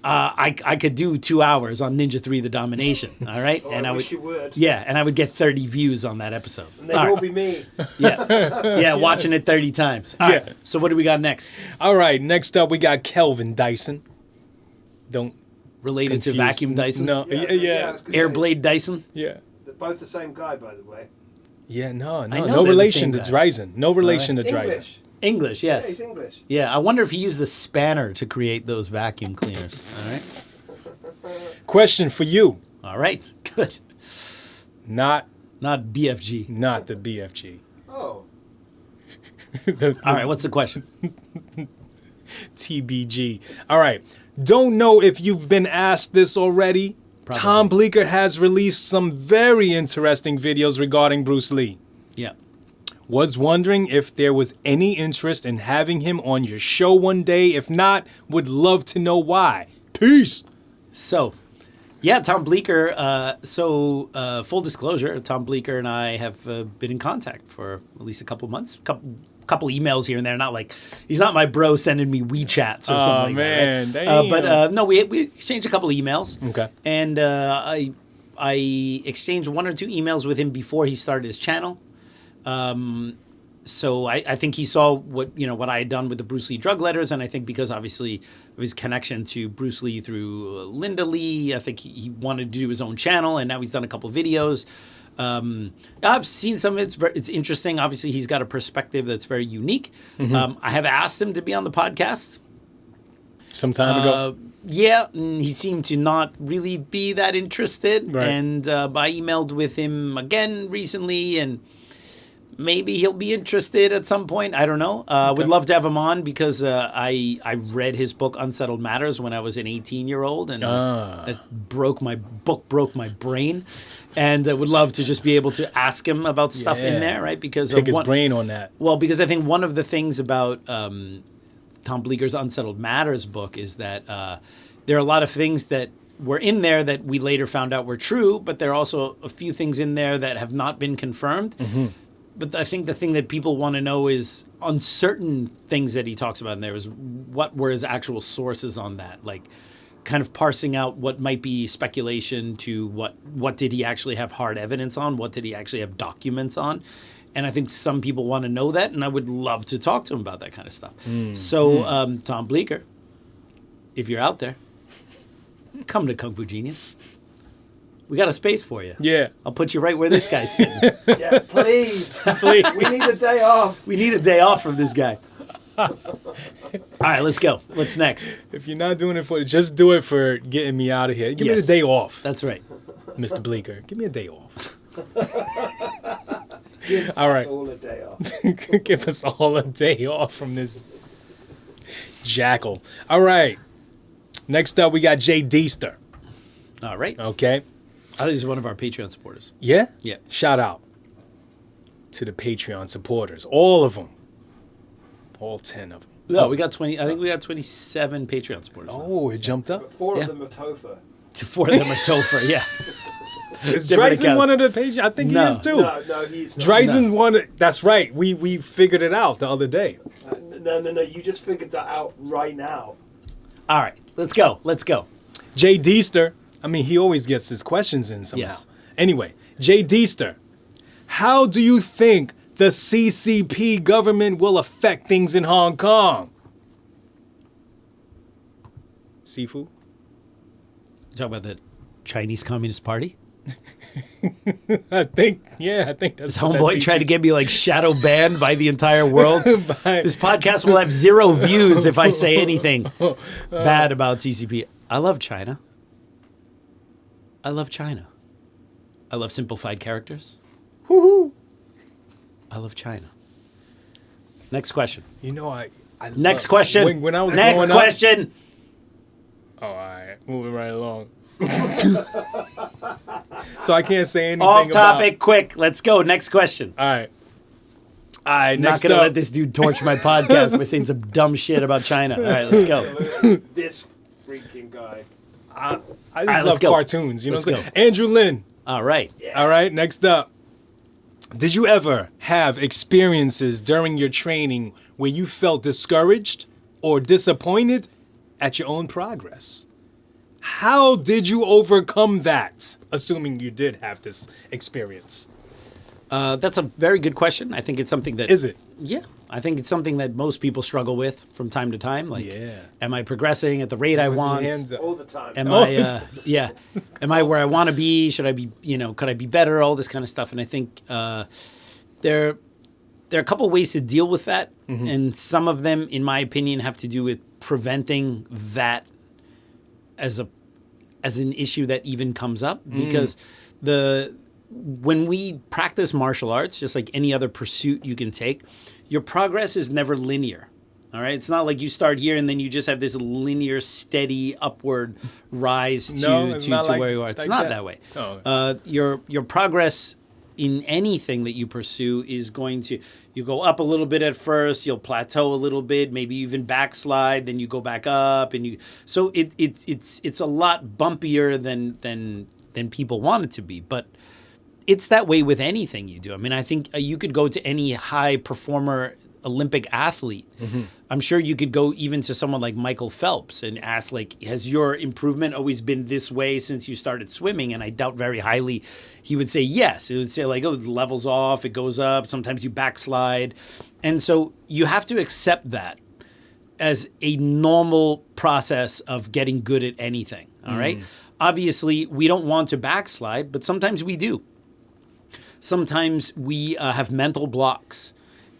I could do 2 hours on Ninja 3 The Domination, all right? Oh, I wish you would. Yeah, and I would get 30 views on that episode. And they'd all be me. Yeah, watching it 30 times. All right, so what do we got next? All right, next up we got Kelvin Dyson. Don't Related to confuse- Vacuum Dyson? No, I yeah. was gonna say, Airblade Dyson? Yeah. they're both the same guy, by the way. Yeah, no know no they're relation the to same guy. Dreisen. No relation to Dreisen. English. English, Yeah, yes. he's English. Yeah, I wonder if he used the spanner to create those vacuum cleaners. All right? Question for you. All right, good. Not Not BFG. the BFG. Oh. All right, what's the question? TBG. All right. Don't know if you've been asked this already. Probably. Tom Bleecker has released some very interesting videos regarding Bruce Lee. Yeah. Was wondering if there was any interest in having him on your show one day. If not, would love to know why. Peace. So, yeah, Tom Bleecker. Full disclosure, Tom Bleecker and I have been in contact for at least a couple months, couple emails here and there. Not like he's not my bro sending me WeChats or something like man, that. Right? damn. No, we exchanged a couple emails. Okay. And I exchanged one or two emails with him before he started his channel. So I think he saw what I had done with the Bruce Lee drug letters, and I think because obviously of his connection to Bruce Lee through Linda Lee, I think he wanted to do his own channel, and now he's done a couple videos. I've seen some of it. It's interesting. Obviously, he's got a perspective that's very unique. I have asked him to be on the podcast. Some time ago. Yeah, and he seemed to not really be that interested. Right. And I emailed with him again recently, and maybe he'll be interested at some point. I don't know. Would love to have him on because I read his book Unsettled Matters when I was an 18-year-old, and that broke my brain. And I would love to just be able to ask him about stuff in there, right? Because Pick his brain on that. Well, because I think one of the things about Tom Bleecker's Unsettled Matters book is that there are a lot of things that were in there that we later found out were true, but there are also a few things in there that have not been confirmed. But I think the thing that people want to know is on certain things that he talks about in there is what were his actual sources on that, like kind of parsing out what might be speculation to what did he actually have hard evidence on, what did he actually have documents on. And I think some people want to know that, and I would love to talk to him about that kind of stuff. Tom Bleecker, if you're out there, come to Kung Fu Genius. We got a space for you. Yeah. I'll put you right where this guy's sitting. Yeah, please. Please. We need a day off. We need a day off from this guy. All right, let's go. What's next? If you're not doing it just do it for getting me out of here. Give me Yes. the day off, That's right. Mr. Bleecker. Give me a day off. Give All us right. all a day off. Give us all a day off from this jackal. All right. Next up, we got Jay Deester. All right. Okay. I think he's one of our Patreon supporters. Yeah? Yeah. Shout out to the Patreon supporters. All of them. All 10 of them. No, we got 20. I think we got 27 Patreon supporters. now. Oh, it jumped up? But four Yeah. of them are Topher. 4 of them are Topher. Yeah. Is Different Dre Ison one accounts. of the pages? I think No. he is too. No, he's not. Dre Ison one. That's right. We figured it out the other day. No. You just figured that out right now. All right, let's go. Jay Deester. I mean, he always gets his questions in somehow. Yes. Anyway, Jay Deester, how do you think the CCP government will affect things in Hong Kong? Sifu? You talk about the Chinese Communist Party? I think that's This homeboy tried to get me like shadow banned by the entire world. By- This podcast will have 0 views if I say anything bad about CCP. I love China. I love simplified characters. Woohoo. I love China. Next question. You know, I Next love- question. When I was Next growing question. Up, all right, moving right along. So I can't say anything Off topic, about... quick. Let's go. Next question. All right. All right, I'm not next going to up. let this dude torch my podcast by saying some dumb shit about China. All right, let's go. This freaking guy. I just right, love let's go. cartoons. You know Let's what I'm saying? Andrew Lin. All right. All right, next up. Did you ever have experiences during your training where you felt discouraged or disappointed at your own progress? How did you overcome that, assuming you did have this experience? That's a very good question. I think it's something that... Is it? Yeah. I think it's something that most people struggle with from time to time. Like, Yeah. am I progressing at the rate I Raise your want? hands up. All the time. Am Oh, I, yeah. Am I where I want to be? Should I be, could I be better? All this kind of stuff. And I think there are a couple ways to deal with that. Mm-hmm. And some of them, in my opinion, have to do with preventing that as an issue that even comes up. Because when we practice martial arts, just like any other pursuit you can take, your progress is never linear. All right, it's not like you start here and then you just have this linear, steady upward rise No, it's not to like- where you are. It's like not that. that way. Oh. Your progress in anything that you pursue is going to, you go up a little bit at first, you'll plateau a little bit, maybe even backslide, then you go back up, and so it's a lot bumpier than people want it to be, but it's that way with anything you do. I mean, I think you could go to any high performer Olympic athlete. Mm-hmm. I'm sure you could go even to someone like Michael Phelps and ask, like, has your improvement always been this way since you started swimming? And I doubt very highly he would say yes. It would say, like, oh, it levels off, it goes up, sometimes you backslide. And so you have to accept that as a normal process of getting good at anything, all right? Obviously, we don't want to backslide, but sometimes we do. Sometimes we have mental blocks,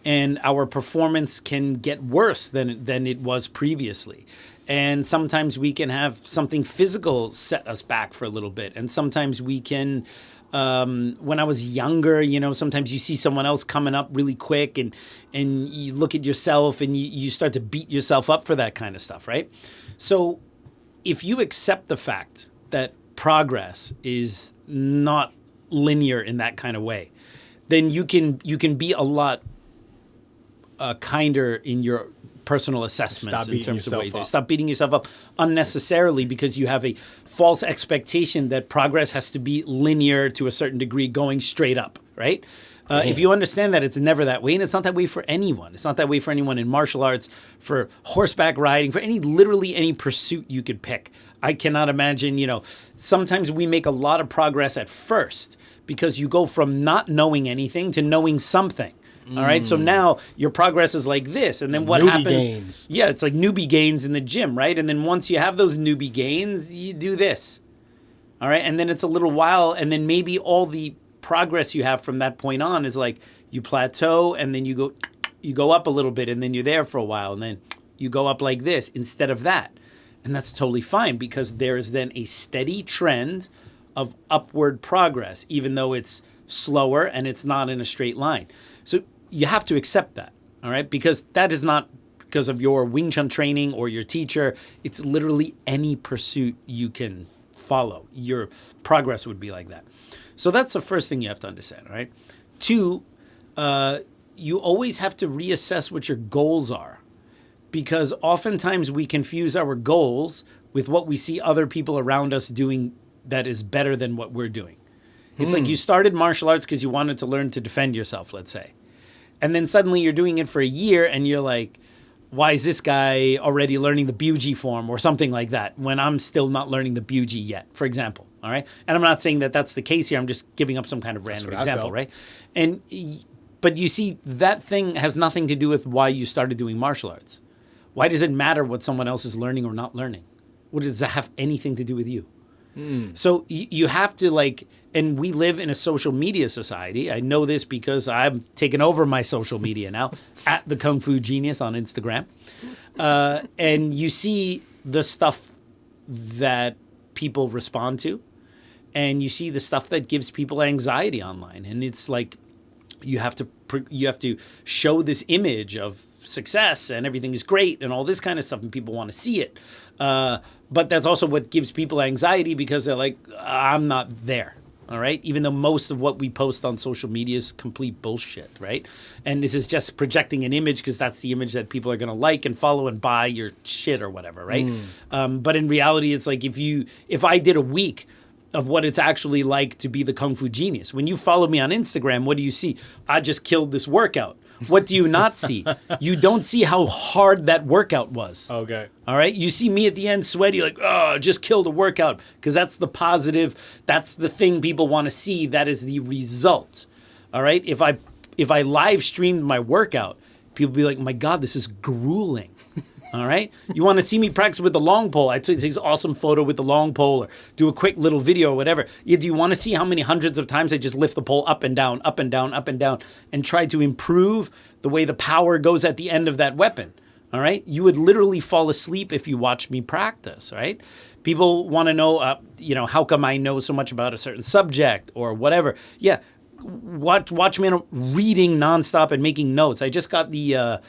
and our performance can get worse than it was previously. And sometimes we can have something physical set us back for a little bit. And sometimes we can, when I was younger, sometimes you see someone else coming up really quick and you look at yourself and you start to beat yourself up for that kind of stuff, right? So if you accept the fact that progress is not linear in that kind of way, then you can be a lot kinder in your personal assessments in terms of what you do. Stop beating yourself up unnecessarily because you have a false expectation that progress has to be linear to a certain degree, going straight up, right? If you understand that it's never that way, and it's not that way for anyone. It's not that way for anyone in martial arts, for horseback riding, for literally any pursuit you could pick. I cannot imagine, sometimes we make a lot of progress at first because you go from not knowing anything to knowing something. All right. So now your progress is like this. And then what Newbie happens? gains. Yeah, it's like newbie gains in the gym, right? And then once you have those newbie gains, you do this. All right. And then it's a little while. And then maybe all the progress you have from that point on is like you plateau and then you go up a little bit and then you're there for a while. And then you go up like this instead of that. And that's totally fine because there is then a steady trend of upward progress, even though it's slower and it's not in a straight line. So you have to accept that, all right? Because that is not because of your Wing Chun training or your teacher. It's literally any pursuit you can follow. Your progress would be like that. So that's the first thing you have to understand, all right? 2, you always have to reassess what your goals are because oftentimes we confuse our goals with what we see other people around us doing that is better than what we're doing. It's like you started martial arts because you wanted to learn to defend yourself, let's say. And then suddenly you're doing it for a year and you're like, why is this guy already learning the Buji form or something like that when I'm still not learning the Buji yet, for example, all right? And I'm not saying that that's the case here. I'm just giving up some kind of random example, right? But you see, that thing has nothing to do with why you started doing martial arts. Why does it matter what someone else is learning or not learning? What does that have anything to do with you? So you have to and we live in a social media society. I know this because I've taken over my social media now at the Kung Fu Genius on Instagram. And you see the stuff that people respond to, and you see the stuff that gives people anxiety online. And it's like you have to show this image of success and everything is great and all this kind of stuff, and people want to see it. But that's also what gives people anxiety because they're like, I'm not there. All right. Even though most of what we post on social media is complete bullshit. Right. And this is just projecting an image because that's the image that people are going to like and follow and buy your shit or whatever. Right. But in reality, it's like if I did a week of what it's actually like to be the Kung Fu Genius, when you follow me on Instagram, what do you see? I just killed this workout. What do you not see? You don't see how hard that workout was. Okay. All right. You see me at the end sweaty, like, oh, just killed a workout, because that's the positive. That's the thing people want to see. That is the result. All right. If I live streamed my workout, people be like, my God, this is grueling. All right. You want to see me practice with the long pole? I took this awesome photo with the long pole, or do a quick little video or whatever. Do you want to see how many hundreds of times I just lift the pole up and down, up and down, up and down, and try to improve the way the power goes at the end of that weapon? All right. You would literally fall asleep if you watched me practice. Right. People want to know, how come I know so much about a certain subject or whatever. Yeah. Watch me reading nonstop and making notes. I just got the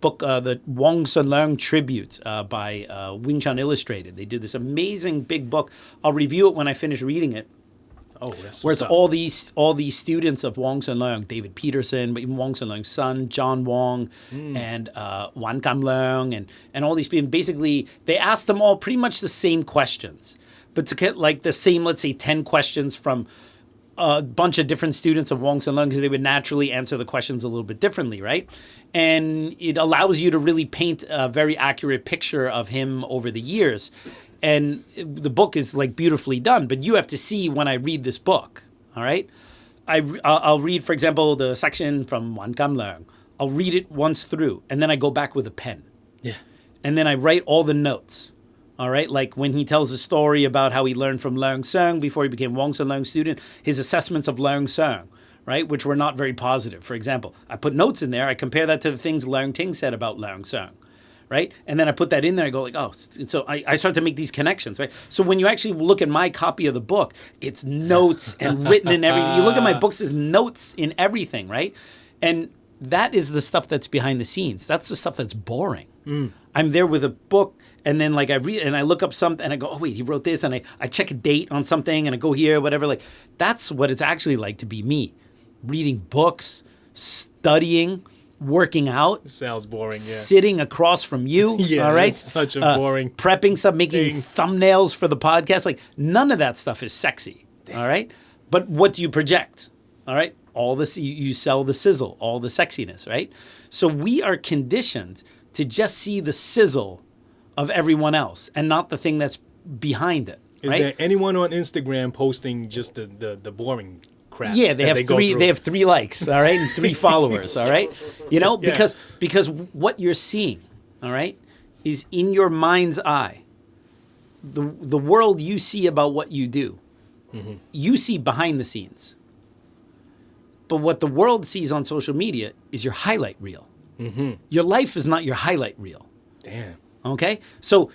book, the Wong Sun Leung tribute by Wing Chun Illustrated. They did this amazing big book. I'll review it when I finish reading it. Oh, that's where it's all these students of Wong Sun Leung, David Peterson, but even Wong Sun Leung's son, John Wong, and Wan Kam Leung, and all these people. Basically, they asked them all pretty much the same questions, but to get the same, let's say, 10 questions from a bunch of different students of Wong Sun Leung, because they would naturally answer the questions a little bit differently, right? And it allows you to really paint a very accurate picture of him over the years. And the book is beautifully done, but you have to see when I read this book, all right? I'll read, for example, the section from Wan Kam Leung. I'll read it once through, and then I go back with a pen. Yeah. And then I write all the notes. All right, like when he tells a story about how he learned from Leung Seung before he became Wong Sun Leung's student, his assessments of Leung Seung, right, which were not very positive. For example, I put notes in there. I compare that to the things Leung Ting said about Leung Seung, right? And then I put that in there. I go so I start to make these connections, right? So when you actually look at my copy of the book, it's notes and written in everything. You look at my books, there's notes in everything, right? And that is the stuff that's behind the scenes. That's the stuff that's boring. I'm there with a book, and then I read and I look up something and I go, oh wait, he wrote this, and I check a date on something and I go here, whatever. That's what it's actually like to be me. Reading books, studying, working out. It sounds boring, yeah. Sitting across from you, yeah, all right? Such a boring prepping stuff, making thumbnails for the podcast. None of that stuff is sexy. Damn. All right? But what do you project? All right? All this, you sell the sizzle, all the sexiness, right? So we are conditioned to just see the sizzle of everyone else and not the thing that's behind it. Is right? there anyone on Instagram posting just the boring crap? Yeah, they have three. They have 3 likes, all right, and 3 followers, all right. Because what you're seeing, all right, is in your mind's eye. The world you see about what you do, you see behind the scenes. But what the world sees on social media is your highlight reel. Your life is not your highlight reel. Damn. Okay? So,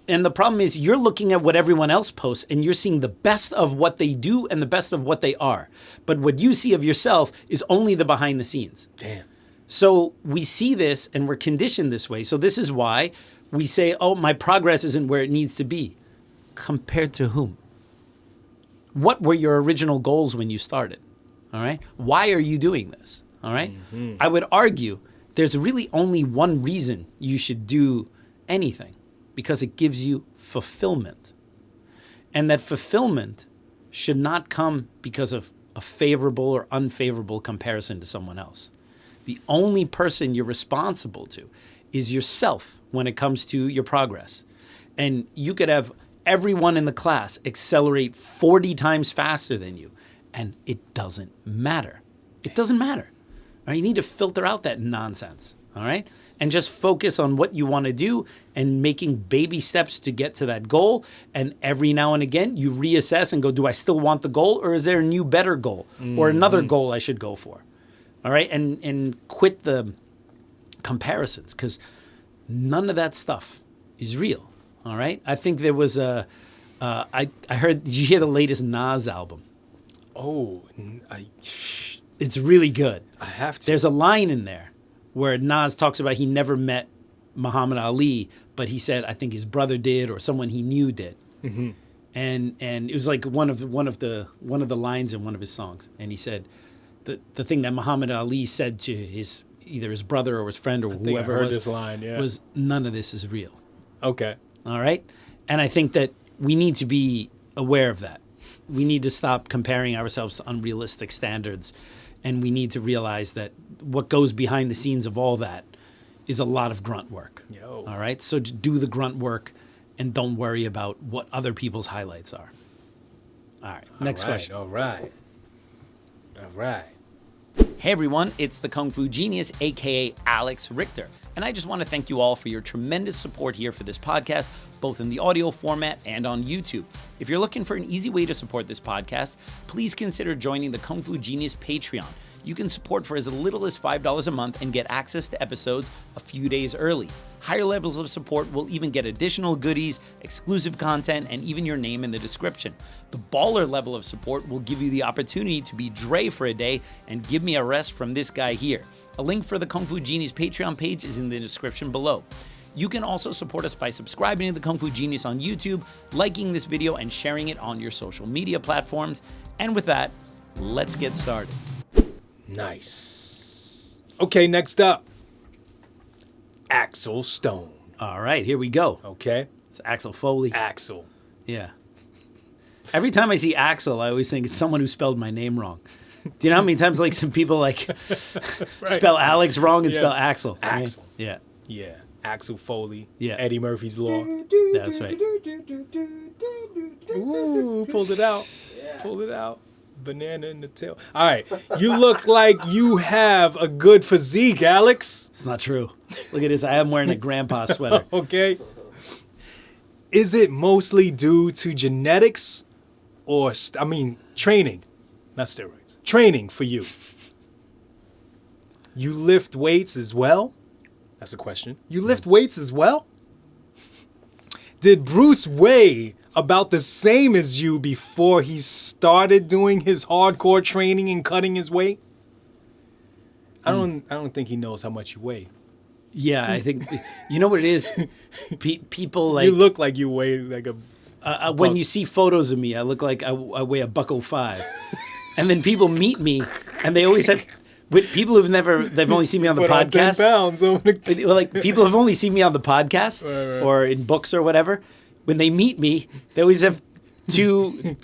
and the problem is you're looking at what everyone else posts and you're seeing the best of what they do and the best of what they are. But what you see of yourself is only the behind the scenes. Damn. So we see this and we're conditioned this way. So this is why we say, oh, my progress isn't where it needs to be. Compared to whom? What were your original goals when you started? All right? Why are you doing this? All right? I would argue there's really only one reason you should do anything, because it gives you fulfillment. And that fulfillment should not come because of a favorable or unfavorable comparison to someone else. The only person you're responsible to is yourself when it comes to your progress. And you could have everyone in the class accelerate 40 times faster than you, and it doesn't matter. It doesn't matter. All right? You need to filter out that nonsense, all right? And just focus on what you want to do and making baby steps to get to that goal. And every now and again, you reassess and go, do I still want the goal, or is there a new, better goal or another goal I should go for? All right? And quit the comparisons, because none of that stuff is real, all right? I think there was I heard, did you hear the latest Nas album? Oh, It's really good. I have to. There's a line in there where Nas talks about he never met Muhammad Ali, but he said, I think his brother did or someone he knew did. Mm-hmm. And it was like one of the lines in one of his songs. And he said the thing that Muhammad Ali said to either his brother or his friend or whoever I heard it was, this line, yeah. was, none of this is real. Okay. All right? And I think that we need to be aware of that. We need to stop comparing ourselves to unrealistic standards, and we need to realize that what goes behind the scenes of all that is a lot of grunt work. Yo. All right? So just do the grunt work and don't worry about what other people's highlights are. All right. Next question. All right. Hey everyone, it's the Kung Fu Genius, aka Alex Richter, and I just want to thank you all for your tremendous support here for this podcast, both in the audio format and on YouTube. If you're looking for an easy way to support this podcast, please consider joining the Kung Fu Genius Patreon. You can support for as little as $5 a month and get access to episodes a few days early. Higher levels of support will even get additional goodies, exclusive content, and even your name in the description. The baller level of support will give you the opportunity to be Dre for a day and give me a rest from this guy here. A link for the Kung Fu Genius Patreon page is in the description below. You can also support us by subscribing to the Kung Fu Genius on YouTube, liking this video, and sharing it on your social media platforms. And with that, let's get started. Nice. Okay, next up. Axel Stone. All right, here we go. Okay. It's Axel Foley. Axel. Yeah. Every time I see Axel, I always think it's someone who spelled my name wrong. Do you know how many times like some people like spell Alex wrong and spell Axel? Axel. I mean, yeah. Yeah. Axel Foley. Yeah. Eddie Murphy's Law. That's right. Ooh, pulled it out. Pulled it out. Banana in the tail. All right. You look like you have a good physique, Alex. It's not true. Look at this. I am wearing a grandpa sweater. Okay. Is it mostly due to genetics or, training? Not steroids. Training for you. You lift weights as well? That's a question. You lift weights as well? Did Bruce weigh about the same as you before he started doing his hardcore training and cutting his weight? I don't think he knows how much you weigh. Yeah, I think, you know what it is? People like... You look like you weigh like a... when you see photos of me, I look like I weigh $105. And then people meet me, and they always have... With people they've only seen me on the podcast. 10 pounds. Well, like people have only seen me on the podcast Right. or in books or whatever. When they meet me, they always have two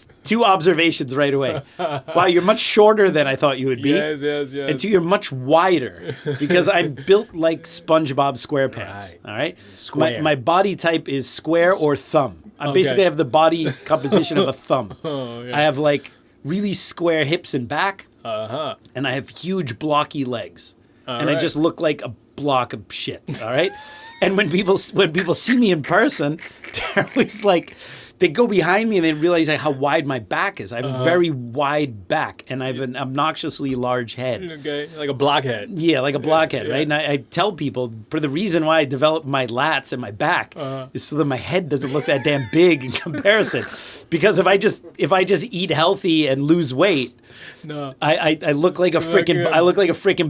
observations right away. Wow, you're much shorter than I thought you would be. Yes. And two, you're much wider because I'm built like SpongeBob SquarePants. Right. All right. Square. My body type is square or thumb. I Okay. basically have the body composition of a thumb. Oh, yeah. I have like really square hips and back. Uh-huh. And I have huge blocky legs. And I right. just look like a block of shit, all right? And when people see me in person, they're always like, they go behind me and they realize like how wide my back is. I have a very wide back and I have an obnoxiously large head. Okay, like a blockhead. Yeah, like a blockhead, right? And I tell people, for the reason why I developed my lats and my back is so that my head doesn't look that damn big in comparison. Because if I just eat healthy and lose weight, No. I look like a freaking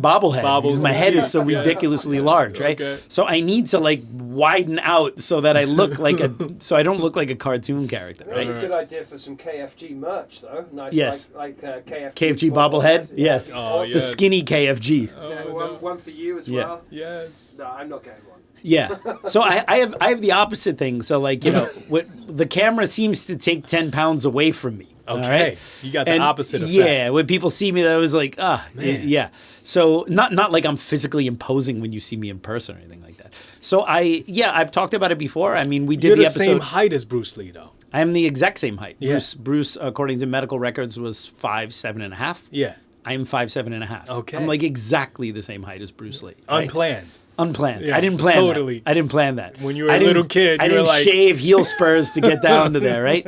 bobblehead because my head is so Yes. ridiculously large, right? Okay. So I need to like widen out so that I look like so I don't look like a cartoon character, That's right? a good idea for some KFG merch, though. Nice, Yes. like KFG. KFG bobblehead, yes. Oh, The yes. skinny KFG. Yeah, one for you as Yeah. well. Yes. No, I'm not getting one. Yeah. So I have the opposite thing. So like, you know, the camera seems to take 10 pounds away from me. All Okay. right? You got the opposite effect. Yeah, when people see me, that was like, Man. yeah. So not like I'm physically imposing when you see me in person or anything like that. So I've talked about it before. I mean, we did You're the the episode. same height as Bruce Lee, though. I am the exact same height. Yeah. Bruce, according to medical records, was 5'7.5". Yeah. I am 5'7.5". Okay. I'm like exactly the same height as Bruce Lee. right? Unplanned. Unplanned. Yeah, I didn't plan totally. that. I didn't plan that. When you were I a didn't- little kid, I you were didn't like- shave heel spurs to get down to there, right?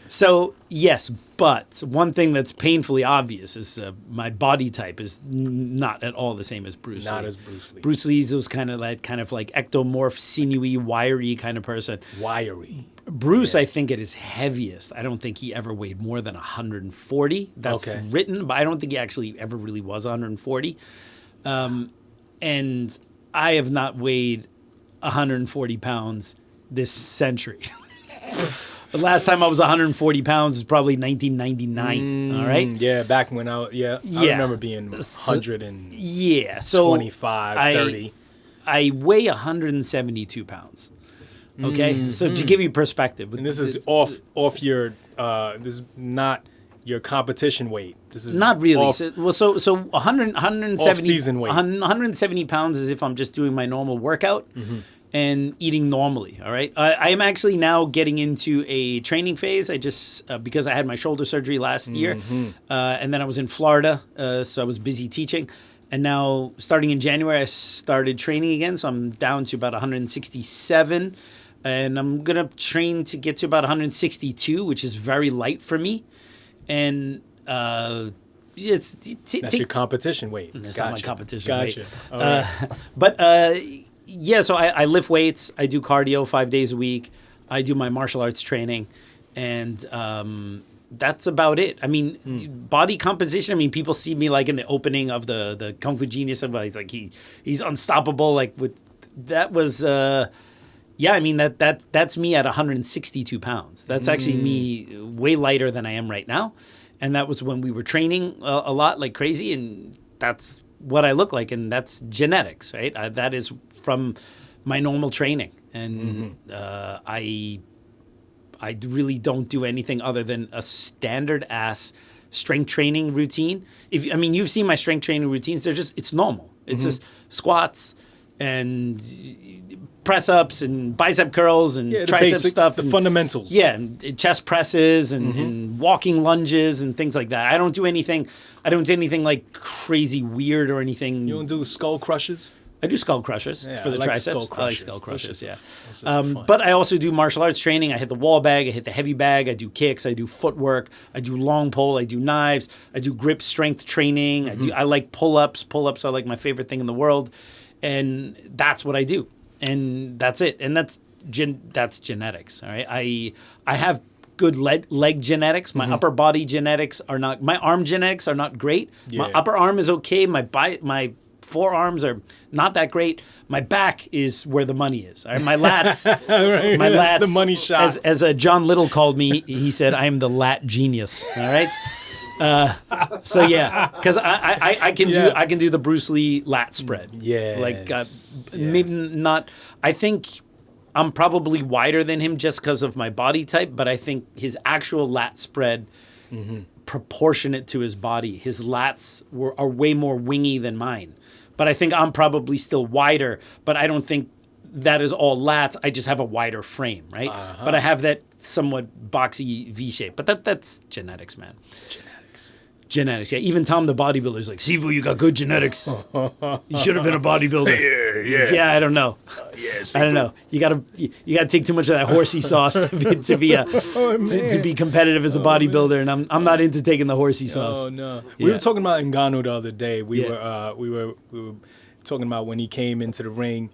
So, yes, but one thing that's painfully obvious is my body type is not at all the same as Bruce Lee. Not as Bruce Lee. Bruce Lee's was kind of like ectomorph, sinewy, wiry kind of person. Wiry. Bruce, I think at his heaviest, I don't think he ever weighed more than 140. That's Okay. written, but I don't think he actually ever really was 140. And I have not weighed 140 pounds this century. The last time I was 140 pounds was probably 1999. All right. Yeah, back when I Yeah. remember being 125, Yeah. So 30. I weigh 172 pounds. Okay. So to give you perspective, And this is off your this is not your competition weight. This is not really. off- So 170 Off-season weight. 170 pounds is if I'm just doing my normal workout and eating normally. All right. I am actually now getting into a training phase. I just because I had my shoulder surgery last year, and then I was in Florida, so I was busy teaching. And now, starting in January, I started training again. So I'm down to about 167. And I'm going to train to get to about 162, which is very light for me. And That's your competition weight. It's not my competition Gotcha. weight. All right. But yeah, so I lift weights. I do cardio 5 days a week. I do my martial arts training. And that's about it. I mean, body composition. I mean, people see me like in the opening of the Kung Fu Genius. Everybody's like, he's unstoppable. Like that was, yeah. I mean that's me at 162 pounds. That's actually me way lighter than I am right now. And that was when we were training a lot like crazy. And that's what I look like. And that's genetics, right? That is from my normal training. And I really don't do anything other than a standard ass strength training routine. You've seen my strength training routines. It's normal. It's just squats and press ups and bicep curls and Yeah, the tricep basics, stuff. the and, fundamentals. Yeah, and chest presses and walking lunges and things like that. I don't do anything like crazy weird or anything. You don't do skull crushes? I do skull crushers Yeah, for the I like triceps. skull I like crushers. skull crushers, yeah. This is fun. But I also do martial arts training. I hit the wall bag. I hit the heavy bag. I do kicks. I do footwork. I do long pole. I do knives. I do grip strength training. I like pull-ups. Pull-ups are like my favorite thing in the world. And that's what I do. And that's it. And that's genetics, all right? I have good leg genetics. My upper body genetics are not... My arm genetics are not great. My Yeah. upper arm is okay. My forearms are not that great. My back is where the money is. All right? My lats, Right, my that's lats. the money shot. As John Little called me, he said, "I am the lat genius." All right. So yeah, because I can do the Bruce Lee lat spread. Yes, Maybe not. I think I'm probably wider than him just because of my body type, but I think his actual lat spread. Proportionate to his body. His lats are way more wingy than mine. But I think I'm probably still wider, but I don't think that is all lats. I just have a wider frame, right? But I have that somewhat boxy V shape. But that's genetics, man. Genetics, yeah. Even Tom the bodybuilder is like, Sifu, you got good genetics. You should have been a bodybuilder. Yeah, I don't know. I don't know. You gotta take too much of that horsey sauce to be competitive as a bodybuilder, and I'm not into taking the horsey sauce. Oh no, we were talking about Ngannou the other day. We were talking about when he came into the ring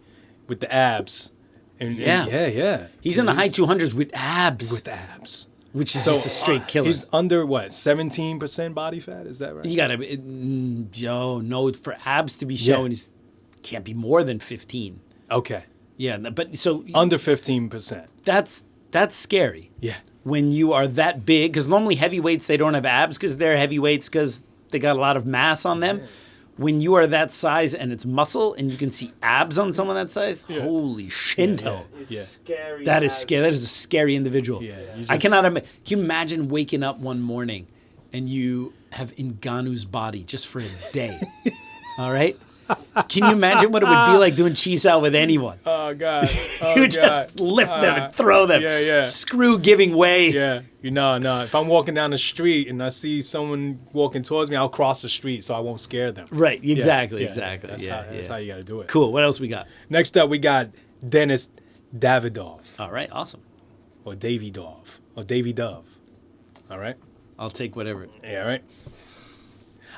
with the abs. And yeah. He's in the high 200s with abs. Which is just a straight killer. He's under what, 17% body fat? Is that right? You gotta, no, for abs to be showing, it can't be more than 15. Okay. Yeah, but so under 15%. That's scary. Yeah. When you are that big, because normally heavyweights they don't have abs because they're heavyweights because they got a lot of mass on them. when you are that size and it's muscle and you can see abs on someone that size, holy shinto. It's scary. That is scary. That is a scary individual. I cannot imagine. Can you imagine waking up one morning and you have Ngannou's body just for a day? All right? Can you imagine what it would be like doing chisao with anyone? Oh, God. You just lift them and throw them. Screw giving way. Yeah. No. If I'm walking down the street and I see someone walking towards me, I'll cross the street so I won't scare them. Right. Exactly. That's how you got to do it. Cool. What else we got? Next up, we got Denis Davidov. All right. Awesome. Or Davidov. Or Davy Dove. All right? I'll take whatever. Yeah, all right.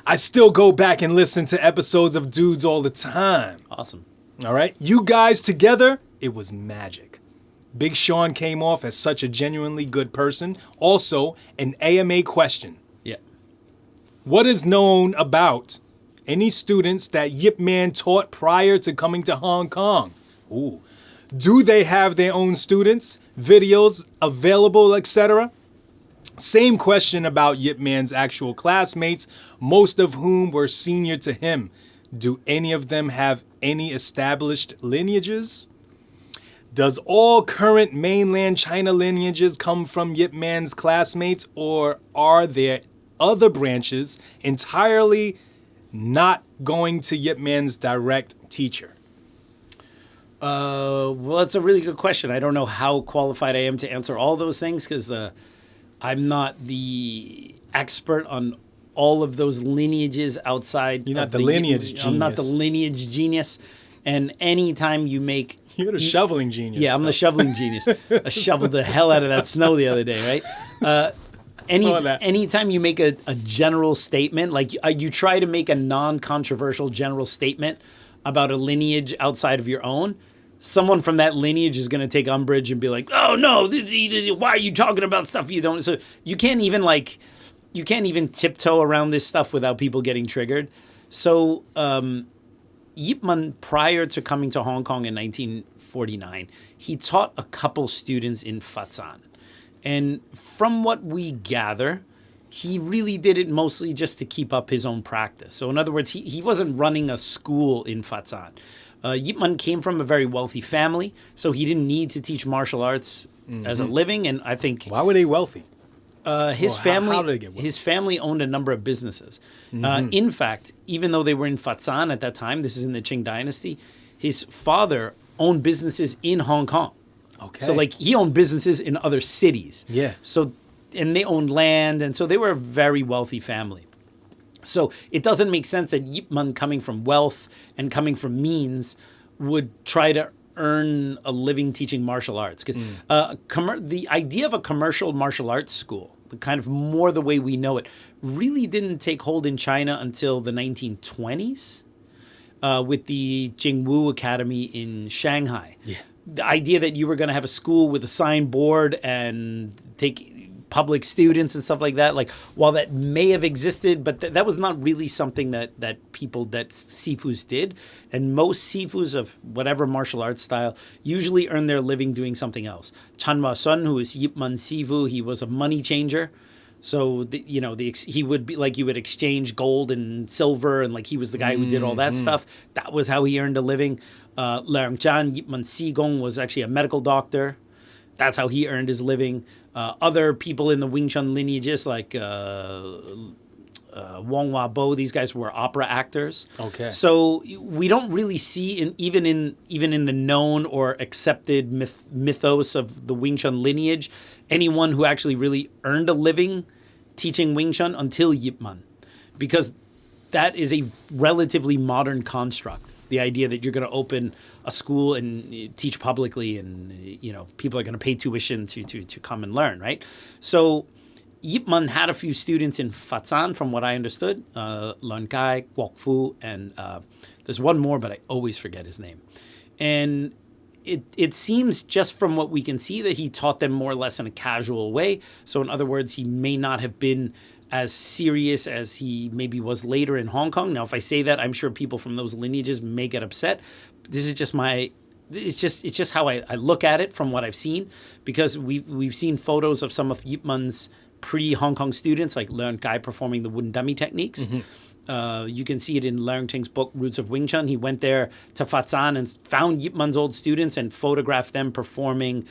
I still go back and listen to episodes of Dudes all the time. Awesome. All right? You guys together, it was magic. Big Sean came off as such a genuinely good person. Also, an AMA question. Yeah. What is known about any students that Yip Man taught prior to coming to Hong Kong? Ooh. Do they have their own students, videos available, etc.? Same question about Yip Man's actual classmates, most of whom were senior to him. Do any of them have any established lineages? Does all current mainland China lineages come from Yip Man's classmates, or are there other branches entirely not going to Yip Man's direct teacher? Well, that's a really good question. I don't know how qualified I am to answer all those things because I'm not the expert on all of those lineages outside. You're not the lineage genius. I'm not the lineage genius. And anytime you make... You're the shoveling genius. Yeah, I'm the shoveling genius. I shoveled the hell out of that snow the other day, right? Anytime you make a general statement, like you try to make a non-controversial general statement about a lineage outside of your own, someone from that lineage is going to take umbrage and be like, "Oh no, why are you talking about stuff you don't?" So you can't even tiptoe around this stuff without people getting triggered. So Yip Man, prior to coming to Hong Kong in 1949, he taught a couple students in Fatsan, and from what we gather, he really did it mostly just to keep up his own practice. So in other words, he wasn't running a school in Fatsan. Yip Man came from a very wealthy family, so he didn't need to teach martial arts as a living. And I think why were they wealthy? His family, how did they get wealthy? His family owned a number of businesses. In fact, even though they were in Fatsan at that time, this is in the Qing Dynasty, his father owned businesses in Hong Kong. Okay. So like he owned businesses in other cities. Yeah. So and they owned land, and so they were a very wealthy family. So it doesn't make sense that Yip Man, coming from wealth and coming from means, would try to earn a living teaching martial arts. Because the idea of a commercial martial arts school, the kind of more the way we know it, really didn't take hold in China until the 1920s with the Jingwu Academy in Shanghai. Yeah. The idea that you were going to have a school with a signboard and take public students and stuff like that, like while that may have existed, but that was not really something that sifus did. And most sifus of whatever martial arts style usually earn their living doing something else. Chan Ma Sun, who is Yip Man sifu, he was a money changer. So he would be like, you would exchange gold and silver, and like he was the guy who did all that stuff. That was how he earned a living. Leung Chan, Yip Man Si Gong, was actually a medical doctor. That's how he earned his living. Other people in the Wing Chun lineages, like Wong Hua Bo, these guys were opera actors. Okay. So we don't really see, even in the known or accepted mythos of the Wing Chun lineage, anyone who actually really earned a living teaching Wing Chun until Yip Man, because that is a relatively modern construct. The idea that you're going to open a school and teach publicly, and people are going to pay tuition to come and learn, right? So Yip Man had a few students in Fatsan, from what I understood, Lun Kai, Kwok Fu, and there's one more, but I always forget his name. And it seems, just from what we can see, that he taught them more or less in a casual way. So in other words, he may not have been as serious as he maybe was later in Hong Kong. Now, if I say that, I'm sure people from those lineages may get upset. This is just it's just how I look at it from what I've seen, because we've seen photos of some of Yip Man's pre-Hong Kong students, like Learn Kai, performing the wooden dummy techniques. You can see it in Leung Ting's book, Roots of Wing Chun. He went there to Fatsan and found Yip Man's old students and photographed them performing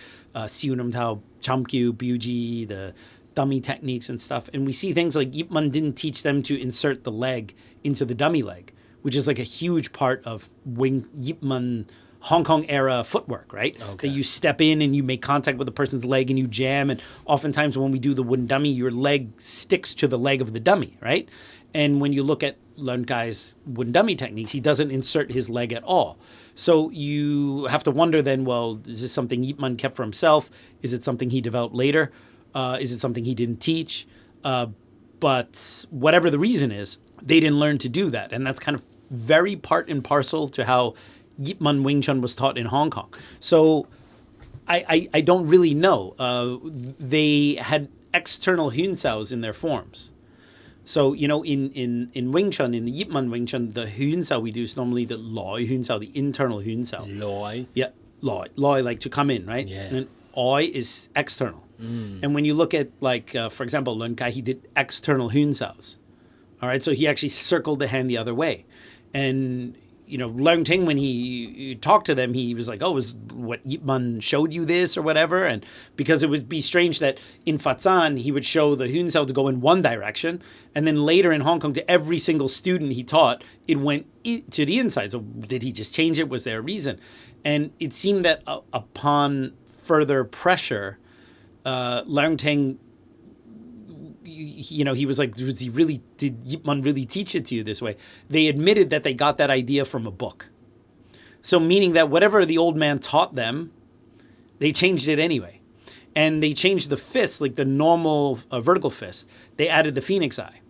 Siu Nam Tao, Chamkyu, Buji, the dummy techniques and stuff. And we see things like Yip Man didn't teach them to insert the leg into the dummy leg, which is like a huge part of Yip Man Hong Kong era footwork, right? Okay. That you step in and you make contact with the person's leg and you jam. And oftentimes when we do the wooden dummy, your leg sticks to the leg of the dummy, right? And when you look at Leung Kai's wooden dummy techniques, he doesn't insert his leg at all. So you have to wonder then, well, is this something Yip Man kept for himself? Is it something he developed later? Is it something he didn't teach? But whatever the reason is, they didn't learn to do that. And that's kind of very part and parcel to how Yip Man Wing Chun was taught in Hong Kong. So I don't really know. They had external Hyun Saos in their forms. So, you know, in Wing Chun, in the Yip Man Wing Chun, the Hyun Sao we do is normally the Loi Hyun Sao, the internal Hyun Sao. Loi. Yeah, Loi. Loi, like to come in, right? Yeah. And Oi is external. And when you look at, like, for example, Leung Kai, he did external Hyun Saos. All right, so he actually circled the hand the other way. And, you know, Leung Ting, when he talked to them, he was like, oh, was what Yip Man showed you this or whatever? And because it would be strange that in Fatsan, he would show the Hyun Sao to go in one direction. And then later in Hong Kong, to every single student he taught, it went to the inside. So did he just change it? Was there a reason? And it seemed that upon further pressure, Leung Ting, you know, he was like, did Yip Man really teach it to you this way? They admitted that they got that idea from a book. So meaning that whatever the old man taught them, they changed it anyway. And they changed the fist, like the normal vertical fist. They added the phoenix eye.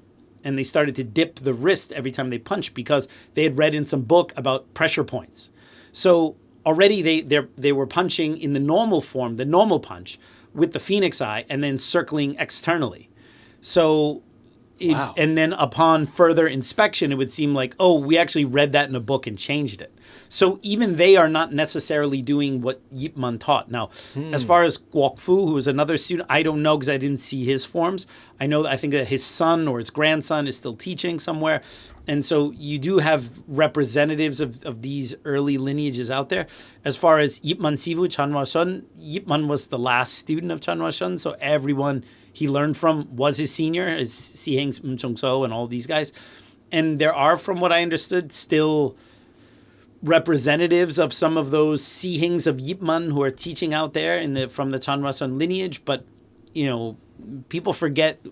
And they started to dip the wrist every time they punched because they had read in some book about pressure points. So already they were punching in the normal form, the normal punch, with the phoenix eye and then circling externally. So, Wow. And then upon further inspection, it would seem like, oh, we actually read that in a book and changed it. So even they are not necessarily doing what Yip Man taught. Now, as far as Guok Fu, who is another student, I don't know because I didn't see his forms. I think that his son or his grandson is still teaching somewhere. And so you do have representatives of these early lineages out there. As far as Yip Man Sivu, Chanhua Shun, Yip Man was the last student of Chanhua Shun. So everyone he learned from was his senior, his Si Heng, Chung So, and all these guys. And there are, from what I understood, still representatives of some of those Si Hengs of Yip Man who are teaching out there from the Chanhua Shun lineage. But, you know, people forget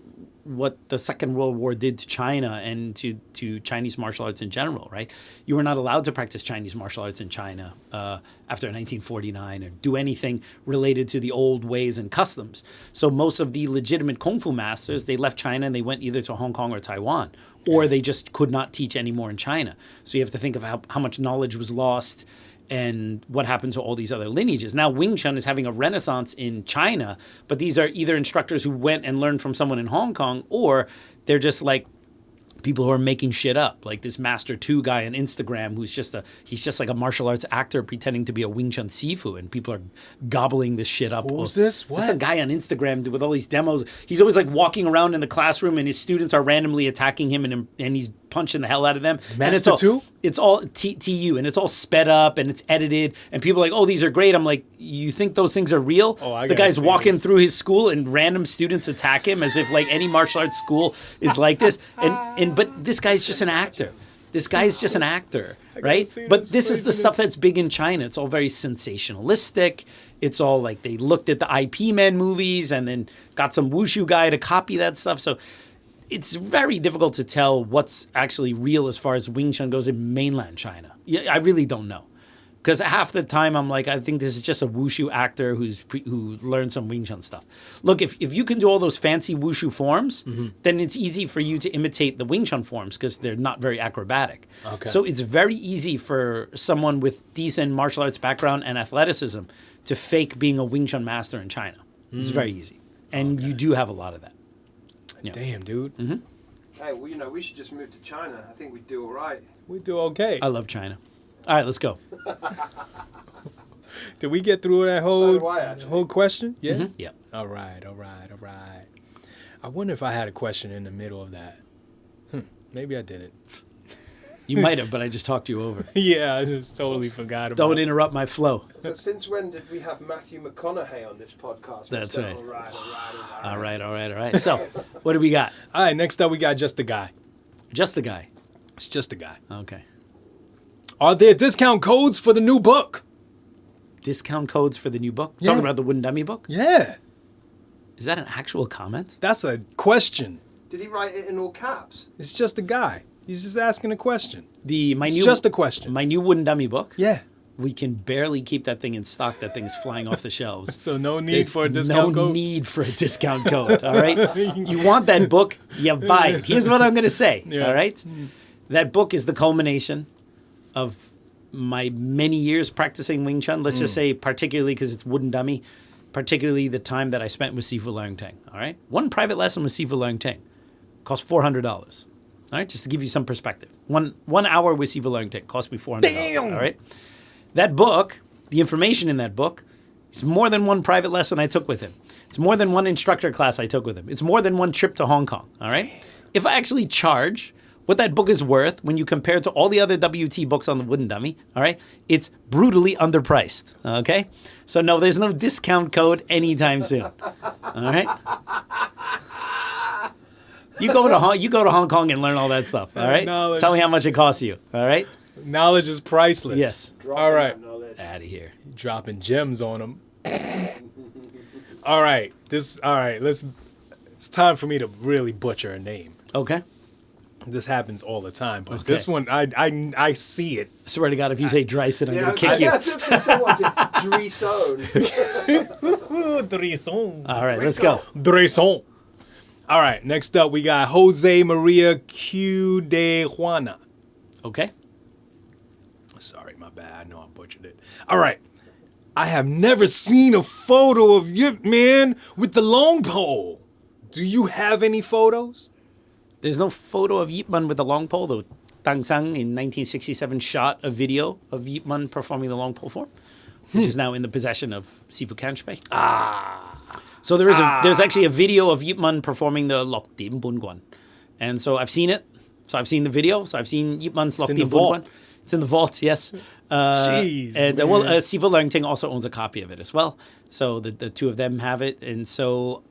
what the Second World War did to China and to Chinese martial arts in general, right? You were not allowed to practice Chinese martial arts in China after 1949 or do anything related to the old ways and customs. So most of the legitimate Kung Fu masters, they left China and they went either to Hong Kong or Taiwan, or they just could not teach anymore in China. So you have to think of how much knowledge was lost and what happened to all these other lineages. Now Wing Chun is having a renaissance in China, but these are either instructors who went and learned from someone in Hong Kong, or they're just like people who are making shit up, like this Master 2 guy on Instagram who's he's just like a martial arts actor pretending to be a Wing Chun Sifu, and people are gobbling this shit up. Who's this? What? This is a guy on Instagram with all these demos. He's always like walking around in the classroom and his students are randomly attacking him and he's punching the hell out of them. Master 2? It's all TU, and it's all sped up and it's edited, and people are like, oh, these are great. I'm like, you think those things are real? Oh, I the gotta guy's see walking this. through his school and random students attack him as if like any martial arts school is like this. But this guy's just an actor. This guy's just an actor, right? see But this this is the craziness. stuff that's big in China. It's all very sensationalistic. It's all like they looked at the IP Man movies and then got some wushu guy to copy that stuff. So it's very difficult to tell what's actually real as far as Wing Chun goes in mainland China. Yeah, I really don't know. Because half the time I'm like, I think this is just a wushu actor who learned some Wing Chun stuff. Look, if you can do all those fancy wushu forms, then it's easy for you to imitate the Wing Chun forms because they're not very acrobatic. Okay. So it's very easy for someone with decent martial arts background and athleticism to fake being a Wing Chun master in China. It's very easy. And you do have a lot of that. Yeah. Damn, dude. Hey, well, you know, we should just move to China. I think we'd do all right. We do okay. I love China. All right, let's go. Did we get through that So do I, actually. whole question? Yeah. Yeah. All right. I wonder if I had a question in the middle of that. Maybe I didn't. You might have, but I just talked you over. Yeah, I just totally forgot about Don't it. interrupt my flow. So since when did we have Matthew McConaughey on this podcast? That's right. All right. All right. So, what do we got? All right, next up we got Just a Guy. Just the guy. It's just a guy. Okay. Are there discount codes for the new book? Discount codes for the new book? Yeah. Talking about the Wooden Dummy book? Yeah, Is that an actual comment? that's a question. Did he write it in all caps? It's just a guy. He's just asking a question. My It's new just a question. My new Wooden Dummy book. Yeah. We can barely keep that thing in stock. That thing's flying off the shelves. So no need There's for a discount no code? need for a discount code. All right. You want that book? You buy it. Here's what I'm going to say. Yeah. All right. That book is the culmination of my many years practicing Wing Chun. Let's just say, particularly because it's Wooden Dummy, particularly the time that I spent with Sifu Leung Tang. All right. One private lesson with Sifu Leung Tang cost $400. All right, just to give you some perspective. One hour with Sifu Leung Tang cost me $400. Damn. All right. That book, the information in that book, it's more than one private lesson I took with him. It's more than one instructor class I took with him. It's more than one trip to Hong Kong. All right. If I actually charge what that book is worth when you compare it to all the other WT books on the Wooden Dummy, all right, it's brutally underpriced. Okay. So no, there's no discount code anytime soon. All right. You go to Hong Kong and learn all that stuff. All right. Knowledge. Tell me how much it costs you. All right. Knowledge is priceless. Yes. All right. That knowledge. Out of here. Dropping gems on them. All right. It's time for me to really butcher a name. Okay. This happens all the time, but Okay. this one, I see it. I swear to God, if you say Dryson, I'm Yeah, going to kick you. What's it? Dre Ison. All right, let's go. Dre Ison. All right, next up we got Jose Maria Q de Juana. Okay. Sorry, my bad. I know I butchered it. All right. I have never seen a photo of Yip Man with the long pole. Do you have any photos? There's no photo of Yip Man with the long pole, though. Tang Sang in 1967 shot a video of Yip Man performing the long pole form, which is now in the possession of Sifu Kanshpei. So there's actually a video of Yip Man performing the Lok Dim Bun Guan. And so I've seen it. So I've seen the video. So I've seen Yip Man's Lok in Dim the Bun vault. Guan. It's in the vault, yes. Jeez, And man. Sifu Leung Ting also owns a copy of it as well. So the two of them have it. And so,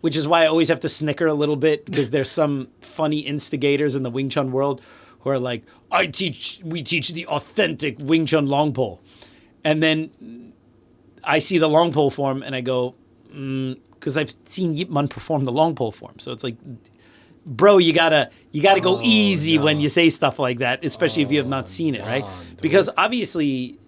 which is why I always have to snicker a little bit because there's some funny instigators in the Wing Chun world who are like, we teach the authentic Wing Chun long pole. And then I see the long pole form and I go, because I've seen Yip Man perform the long pole form. So it's like, bro, you gotta go easy when you say stuff like that, especially if you have not seen it, right? Because obviously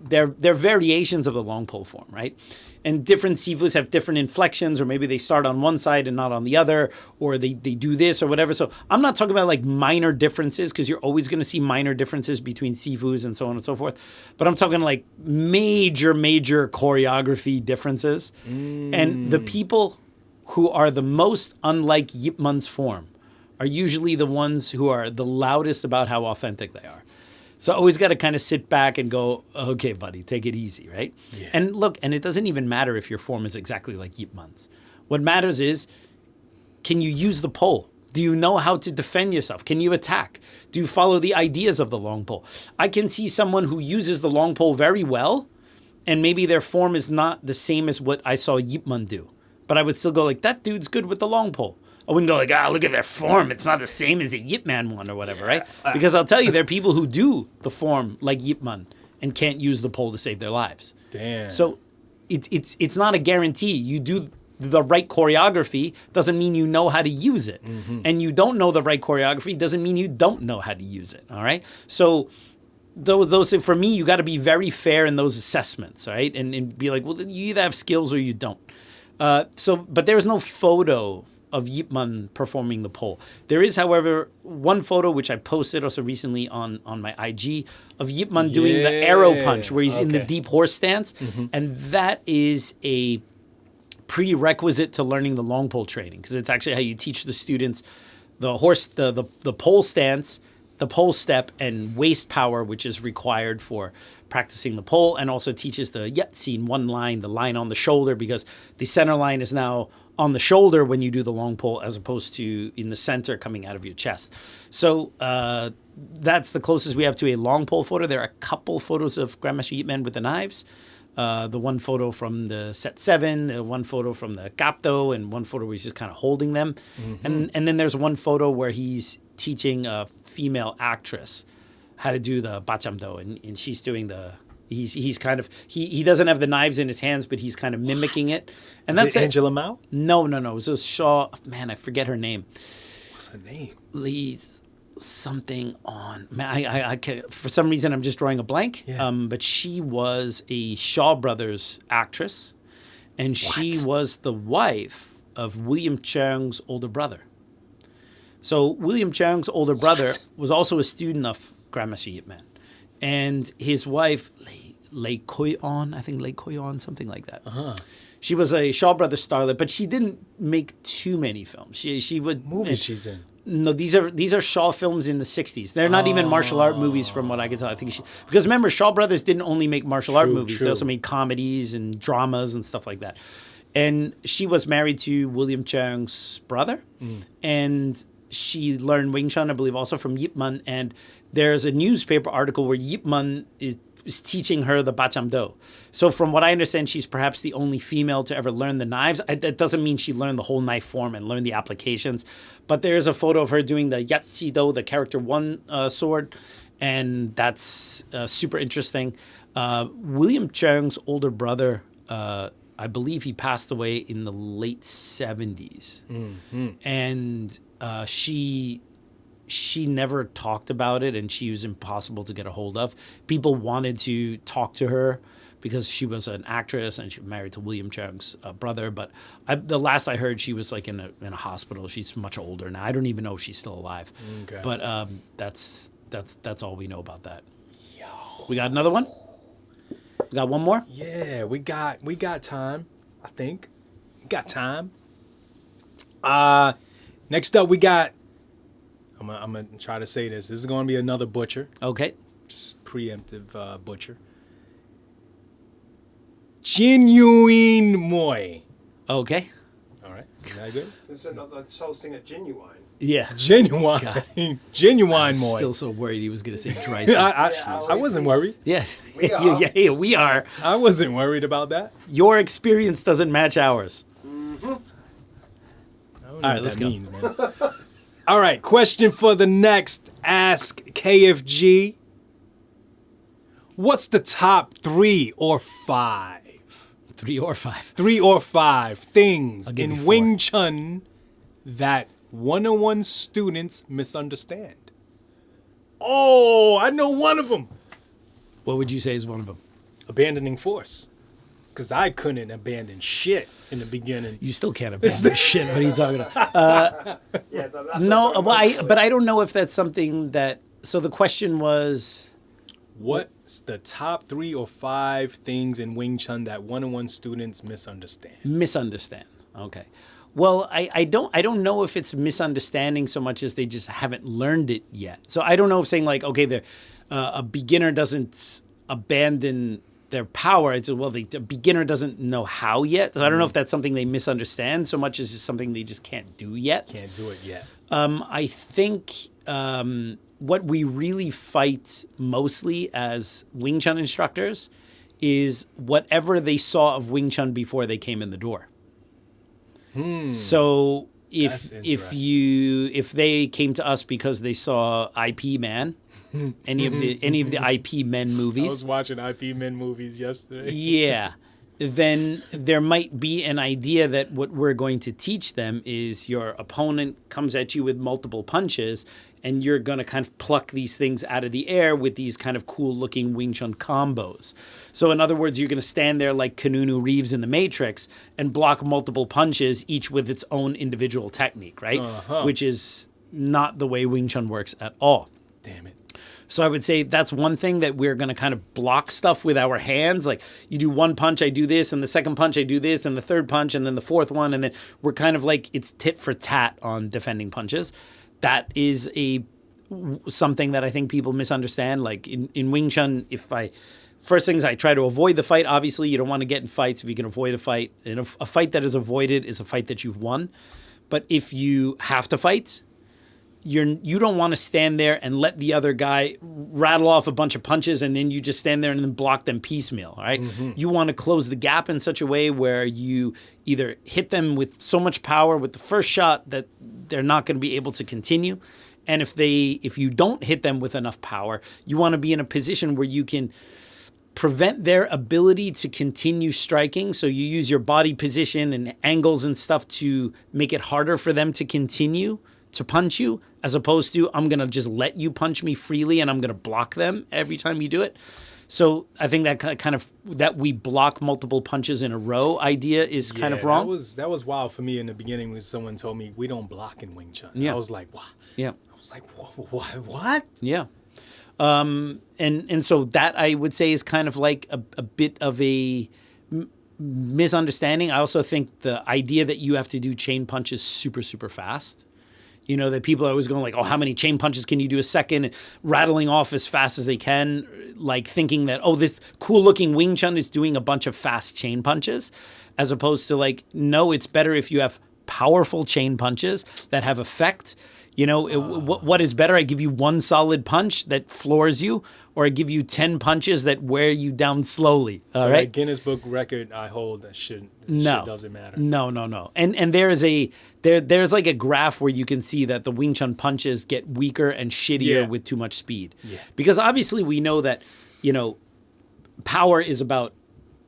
they're variations of the long pole form, right? And different sifus have different inflections, or maybe they start on one side and not on the other, or they do this or whatever. So I'm not talking about like minor differences, because you're always going to see minor differences between sifus and so on and so forth. But I'm talking like major choreography differences. And the people who are the most unlike Yip Man's form are usually the ones who are the loudest about how authentic they are. So I always got to kind of sit back and go, okay, buddy, take it easy, right? Yeah. And look, and it doesn't even matter if your form is exactly like Yip Man's. What matters is, can you use the pole? Do you know how to defend yourself? Can you attack? Do you follow the ideas of the long pole? I can see someone who uses the long pole very well, and maybe their form is not the same as what I saw Yip Man do. But I would still go like, that dude's good with the long pole. I wouldn't go like, look at their form. It's not the same as a Yip Man one or whatever, right? Because I'll tell you, there are people who do the form like Yip Man and can't use the pole to save their lives. Damn. So it's not a guarantee. You do the right choreography doesn't mean you know how to use it. Mm-hmm. And you don't know the right choreography doesn't mean you don't know how to use it, all right? So those for me, you got to be very fair in those assessments, right? And be like, well, you either have skills or you don't. But there's no photo of Yip Man performing the pole. There is, however, one photo which I posted also recently on my IG of Yip Man doing the arrow punch where he's in the deep horse stance. Mm-hmm. And that is a prerequisite to learning the long pole training, because it's actually how you teach the students the pole stance the pole step and waist power, which is required for practicing the pole, and also teaches the yet scene one line, the line on the shoulder, because the center line is now on the shoulder when you do the long pole as opposed to in the center coming out of your chest. So that's the closest we have to a long pole photo. There are a couple photos of Grandmaster Yip Man with the knives. The one photo from the set 7, one photo from the Gapto, and one photo where he's just kind of holding them. And then there's one photo where he's teaching a female actress how to do the bachamdo, and she's doing the he's kind of he doesn't have the knives in his hands, but he's kind of mimicking it. And Is that's it Angela Mao? No. It was a Shaw. Man, I forget her name. What's her name? Lee something on. Man, I can, for some reason I'm just drawing a blank. Yeah. But she was a Shaw Brothers actress, and she was the wife of William Cheung's older brother. So William Cheung's older brother was also a student of Grandmaster Yip Man, and his wife Lei Koi-on, I think Lei Koi-on, something like that. She was a Shaw Brothers starlet, but she didn't make too many films. She would Movies she's in. No, these are Shaw films in the 60s. They're not even martial art movies from what I can tell. I think because remember, Shaw Brothers didn't only make martial art movies. They also made comedies and dramas and stuff like that. And she was married to William Cheung's brother. And she learned Wing Chun, I believe, also from Yip Man. And there's a newspaper article where Yip Man is teaching her the bachamdo. So from what I understand, she's perhaps the only female to ever learn the knives. That doesn't mean she learned the whole knife form and learned the applications. But there's a photo of her doing the yatsido, the character 1 sword. And that's super interesting. William Cheung's older brother, I believe he passed away in the late 70s. And she never talked about it, and she was impossible to get a hold of. People wanted to talk to her because she was an actress and she was married to William Cheung's brother. But the last I heard, she was like in a hospital. She's much older now. I don't even know if she's still alive. Okay. But that's all we know about that. We got another one? We got one more? Yeah, we got time. I think we got time. Next up, we got. I'm gonna try to say this. This is gonna be another butcher. Okay. Just preemptive butcher. Genuine Moy. Okay. All right. Is that good? There's another soul singer, Genuine. Yeah. Genuine. Genuine Moy. Still so worried he was gonna say dry. I wasn't worried. Yeah. We are. Yeah, we are. I wasn't worried about that. Your experience doesn't match ours. I don't know All right, what let's that go. means, man. All right, question for the next Ask KFG. What's the top 3 or 5? 3 or 5. 3 or 5 things I'll give you in 4. Wing Chun that 101 students misunderstand. Oh, I know one of them. What would you say is one of them? Abandoning force. Because I couldn't abandon shit in the beginning. You still can't abandon shit. What are you talking about? Yeah, that's No, a- but I don't know if that's something that. So the question was. What's the top 3 or 5 things in Wing Chun that 101 students misunderstand? Misunderstand. Okay. Well, I don't know if it's misunderstanding so much as they just haven't learned it yet. So I don't know if saying like, okay, a beginner doesn't abandon their power. It's the beginner doesn't know how yet. So I don't know if that's something they misunderstand so much as just something they just can't do yet. Can't do it yet. I think what we really fight mostly as Wing Chun instructors is whatever they saw of Wing Chun before they came in the door. So if they came to us because they saw IP Man, any of the IP Men movies. I was watching IP Men movies yesterday. Yeah. Then there might be an idea that what we're going to teach them is your opponent comes at you with multiple punches and you're going to kind of pluck these things out of the air with these kind of cool looking Wing Chun combos. So in other words, you're going to stand there like Keanu Reeves in The Matrix and block multiple punches, each with its own individual technique, right? Which is not the way Wing Chun works at all. Damn it. So I would say that's one thing that we're going to kind of block stuff with our hands. Like you do one punch, I do this, and the second punch, I do this, and the third punch, and then the fourth one. And then we're kind of like it's tit for tat on defending punches. That is a something that I think people misunderstand. Like in Wing Chun, first things I try to avoid the fight. Obviously, you don't want to get in fights if you can avoid a fight. And a fight that is avoided is a fight that you've won. But if you have to fight, you don't want to stand there and let the other guy rattle off a bunch of punches and then you just stand there and then block them piecemeal, all right? You want to close the gap in such a way where you either hit them with so much power with the first shot that they're not going to be able to continue. And if you don't hit them with enough power, you want to be in a position where you can prevent their ability to continue striking. So you use your body position and angles and stuff to make it harder for them to continue to punch you, as opposed to I'm going to just let you punch me freely and I'm going to block them every time you do it. So I think that kind of that we block multiple punches in a row idea is kind of wrong. That was wild for me in the beginning when someone told me we don't block in Wing Chun. Yeah. I was like, what? Yeah. I was like, what? Yeah. And so that I would say is kind of like a bit of a misunderstanding. I also think the idea that you have to do chain punches super, super fast. You know, that people are always going like, oh, how many chain punches can you do a second? And rattling off as fast as they can, like thinking that, oh, this cool looking Wing Chun is doing a bunch of fast chain punches, as opposed to like, no, it's better if you have powerful chain punches that have effect. You know, what is better? I give you one solid punch that floors you, or I give you 10 punches that wear you down slowly. All so right. That Guinness Book record I hold that shit doesn't matter. No. And there's like a graph where you can see that the Wing Chun punches get weaker and shittier with too much speed. Yeah. Because obviously we know that, you know, power is about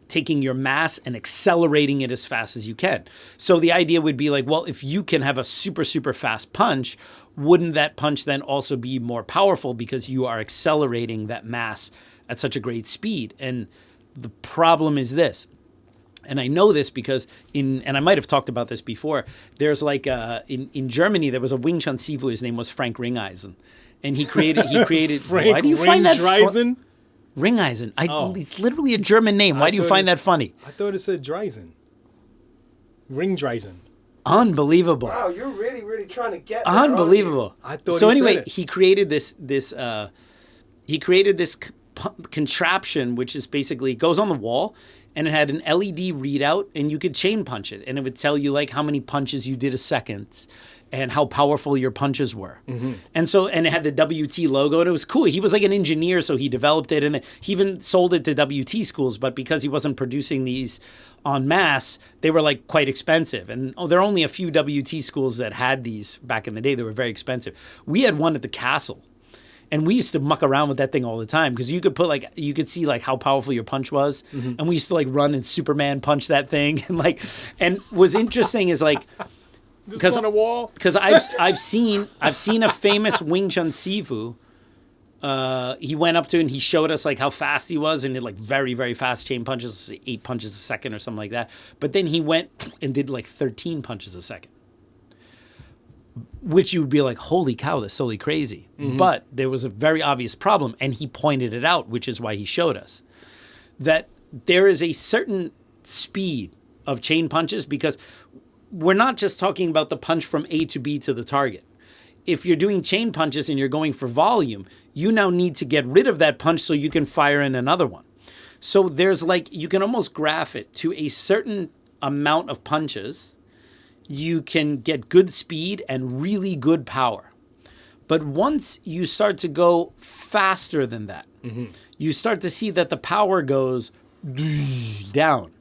taking your mass and accelerating it as fast as you can. So the idea would be like, well, if you can have a super, super fast punch, wouldn't that punch then also be more powerful because you are accelerating that mass at such a great speed? And the problem is this, and I know this because and I might have talked about this before, there's like in Germany, there was a Wing Chun Sifu, his name was Frank Ringeisen. And he created Frank why do you find that Ringeisen? Ringeisen. It's literally a German name. Why do you find that funny? I thought it said Dreisen. Ringdreisen. Unbelievable. Wow, you're really, really trying to get there, Unbelievable. I thought so he anyway, said it. he created this contraption, which is basically goes on the wall, and it had an LED readout, and you could chain punch it, and it would tell you like how many punches you did a second, and how powerful your punches were. Mm-hmm. And it had the WT logo, and it was cool. He was like an engineer, so he developed it, and he even sold it to WT schools, but because he wasn't producing these en masse, they were like quite expensive. And there are only a few WT schools that had these back in the day. They were very expensive. We had one at the castle. And we used to muck around with that thing all the time because you could see like how powerful your punch was, and we used to like run and Superman punch that thing, and what's interesting is like This on a wall. because I've seen a famous Wing Chun Sifu. He went up to and he showed us like how fast he was and did like very, very fast chain punches, 8 punches a second or something like that. But then he went and did like 13 punches a second. Which you would be like, holy cow, that's totally crazy. Mm-hmm. But there was a very obvious problem, and he pointed it out, which is why he showed us. That there is a certain speed of chain punches because we're not just talking about the punch from A to B to the target. If you're doing chain punches and you're going for volume, you now need to get rid of that punch so you can fire in another one. So there's like, you can almost graph it to a certain amount of punches. You can get good speed and really good power. But once you start to go faster than that, you start to see that the power goes down.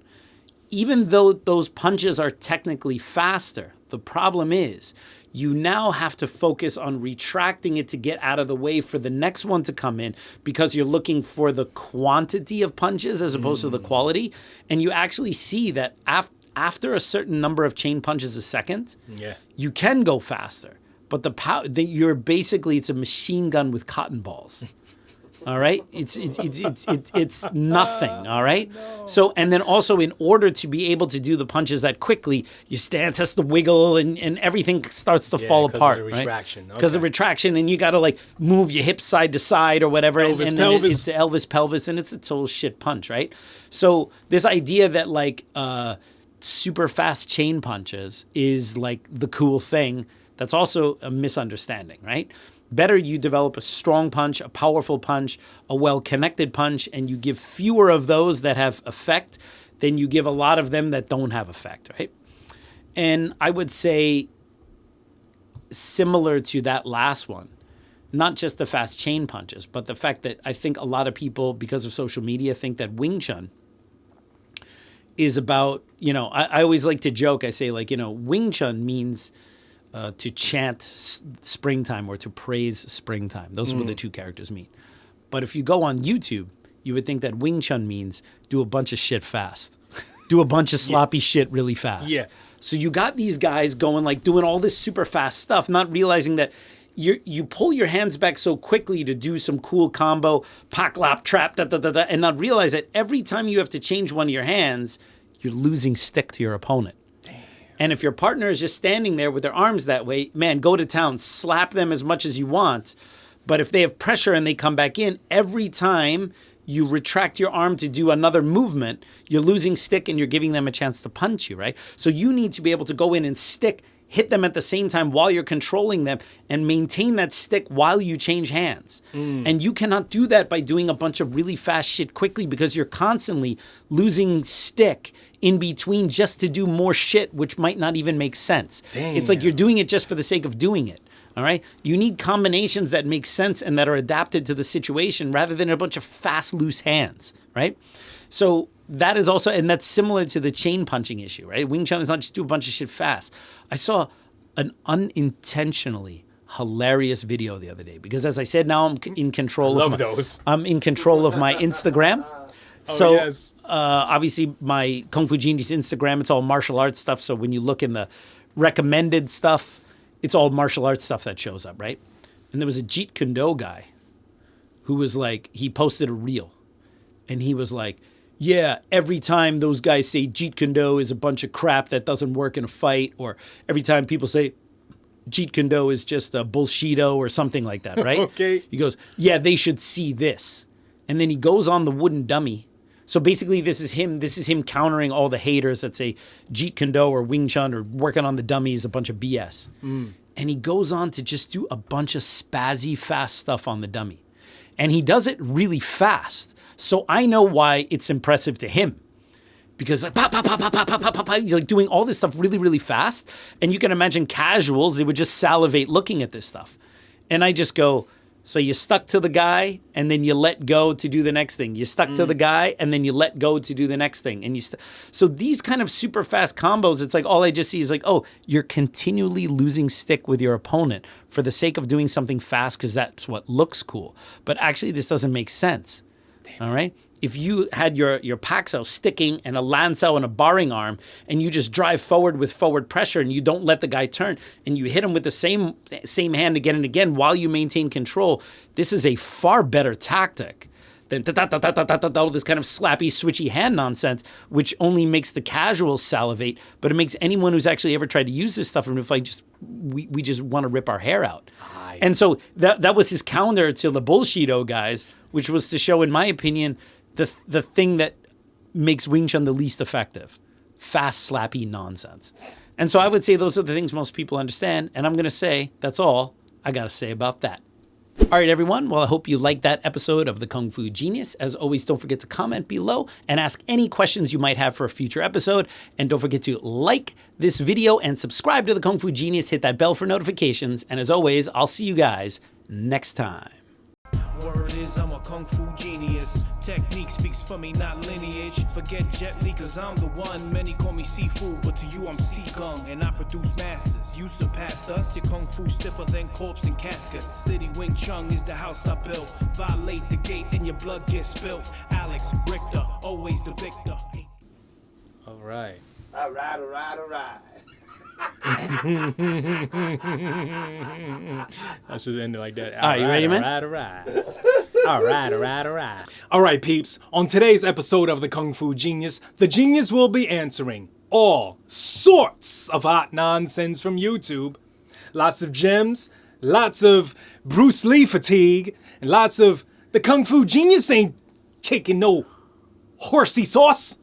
Even though those punches are technically faster, the problem is you now have to focus on retracting it to get out of the way for the next one to come in because you're looking for the quantity of punches as opposed to the quality. And you actually see that after a certain number of chain punches a second, you can go faster. But the power, it's a machine gun with cotton balls. All right, it's nothing. All right. No. So and then also in order to be able to do the punches that quickly, your stance has to wiggle and everything starts to fall apart. Because of the retraction. Right? Because of retraction, and you got to like move your hips side to side or whatever. Elvis pelvis. It's the Elvis pelvis, and it's a total shit punch, right? So this idea that like super fast chain punches is like the cool thing. That's also a misunderstanding, right? Better you develop a strong punch, a powerful punch, a well-connected punch, and you give fewer of those that have effect than you give a lot of them that don't have effect, right? And I would say similar to that last one, not just the fast chain punches, but the fact that I think a lot of people, because of social media, think that Wing Chun is about, I always like to joke. I say, Wing Chun means to chant springtime or to praise springtime. Those were the two characters mean. But if you go on YouTube, you would think that Wing Chun means do a bunch of shit fast. Do a bunch of sloppy shit really fast. Yeah. So you got these guys going, doing all this super fast stuff, not realizing that you pull your hands back so quickly to do some cool combo, pak lap trap, and not realize that every time you have to change one of your hands, you're losing stick to your opponent. Damn. And if your partner is just standing there with their arms that way, man, go to town, slap them as much as you want. But if they have pressure and they come back in, every time you retract your arm to do another movement, you're losing stick and you're giving them a chance to punch you, right? So you need to be able to go in and hit them at the same time while you're controlling them and maintain that stick while you change hands. And you cannot do that by doing a bunch of really fast shit quickly because you're constantly losing stick in between just to do more shit, which might not even make sense. Damn. It's like you're doing it just for the sake of doing it. All right. You need combinations that make sense and that are adapted to the situation rather than a bunch of fast, loose hands. Right. So that is also, and that's similar to the chain punching issue, right? Wing Chun is not just do a bunch of shit fast. I saw an unintentionally hilarious video the other day because, as I said, now I'm in control of those. I'm in control of my Instagram. So yes. Obviously my Kung Fu Genius Instagram, it's all martial arts stuff. So when you look in the recommended stuff, it's all martial arts stuff that shows up, right? And there was a Jeet Kune Do guy who was he posted a reel and he was like, yeah, every time those guys say Jeet Kune Do is a bunch of crap that doesn't work in a fight, or every time people say Jeet Kune Do is just a bullshito or something like that, right? Okay. He goes, yeah, they should see this. And then he goes on the wooden dummy. So basically this is him countering all the haters that say Jeet Kune Do or Wing Chun or working on the dummy is a bunch of BS. And he goes on to just do a bunch of spazzy fast stuff on the dummy. And he does it really fast. So I know why it's impressive to him. Because pop, pop, pop, pop, pop, pop, pop, pop, he's doing all this stuff really, really fast. And you can imagine casuals, they would just salivate looking at this stuff. And I just go, so you stuck to the guy and then you let go to do the next thing. You stuck to the guy and then you let go to do the next thing. And so these kind of super fast combos, it's all I just see is oh, you're continually losing stick with your opponent for the sake of doing something fast because that's what looks cool. But actually this doesn't make sense. All right? If you had your Paxo sticking and a Lancel and a barring arm and you just drive forward with forward pressure and you don't let the guy turn and you hit him with the same hand again and again while you maintain control, this is a far better tactic than all this kind of slappy, switchy hand nonsense, which only makes the casuals salivate, but it makes anyone who's actually ever tried to use this stuff in a fight we just want to rip our hair out. And so that was his counter to the bullshito guys, which was to show, in my opinion, the thing that makes Wing Chun the least effective. Fast, slappy nonsense. And so I would say those are the things most people understand. And I'm going to say that's all I got to say about that. All right, everyone. Well, I hope you liked that episode of the Kung Fu Genius. As always, don't forget to comment below and ask any questions you might have for a future episode. And don't forget to like this video and subscribe to the Kung Fu Genius. Hit that bell for notifications. And as always, I'll see you guys next time. Word is I'm a kung fu genius. Technique speaks for me, not lineage. Forget Jet Li, cause I'm the one. Many call me seafood, but to you I'm sea gung. And I produce masters. You surpassed us. Your kung fu stiffer than corpse and caskets. City Wing Chun is the house I built. Violate the gate and your blood gets spilt. Alex Richter, always the victor. All right. All right, all right, all right. I should end it like that. All right, you ready, man? All right. All right, peeps. On today's episode of the Kung Fu Genius, the genius will be answering all sorts of hot nonsense from YouTube. Lots of gems, lots of Bruce Lee fatigue, and lots of the Kung Fu Genius ain't taking no horsey sauce.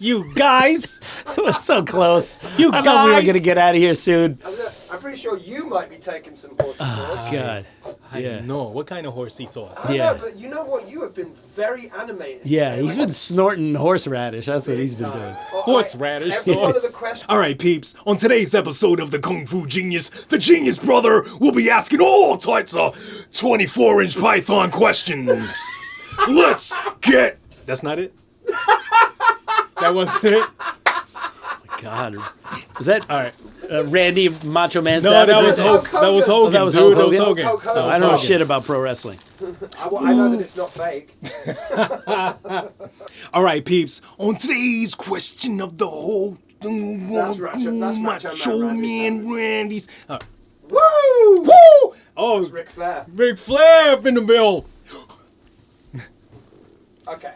You guys. It was so close. You I thought we were guys. going to get out of here soon. I'm pretty pretty sure you might be taking some horsey sauce. God. I Yeah. know. What kind of horsey sauce? I Yeah. know, but you know what? You have been very animated. Yeah, he's been snorting horseradish. That's what he's been doing. Horseradish Every one of the sauce. questions. All right, peeps. On today's episode of the Kung Fu Genius, the Genius Brother will be asking all types of 24-inch python questions. Let's get... That's not it? That wasn't it? God. Is that all right? Randy Macho Man No, Savage? that was Hulk Hogan. That was Hogan. Hogan, that was dude. Hulk That was Hogan? Hogan. Hulk Hogan. I don't know Hogan. shit about pro wrestling. I know that it's not fake. All right, peeps. On today's question of the whole thing, That's Macho Man Randy's. Woo! Woo! Oh, It's Ric Flair. Ric Flair up in the bill. Okay.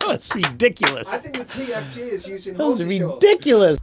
That's ridiculous. I think the TFG is using That was horsey shorts. ridiculous.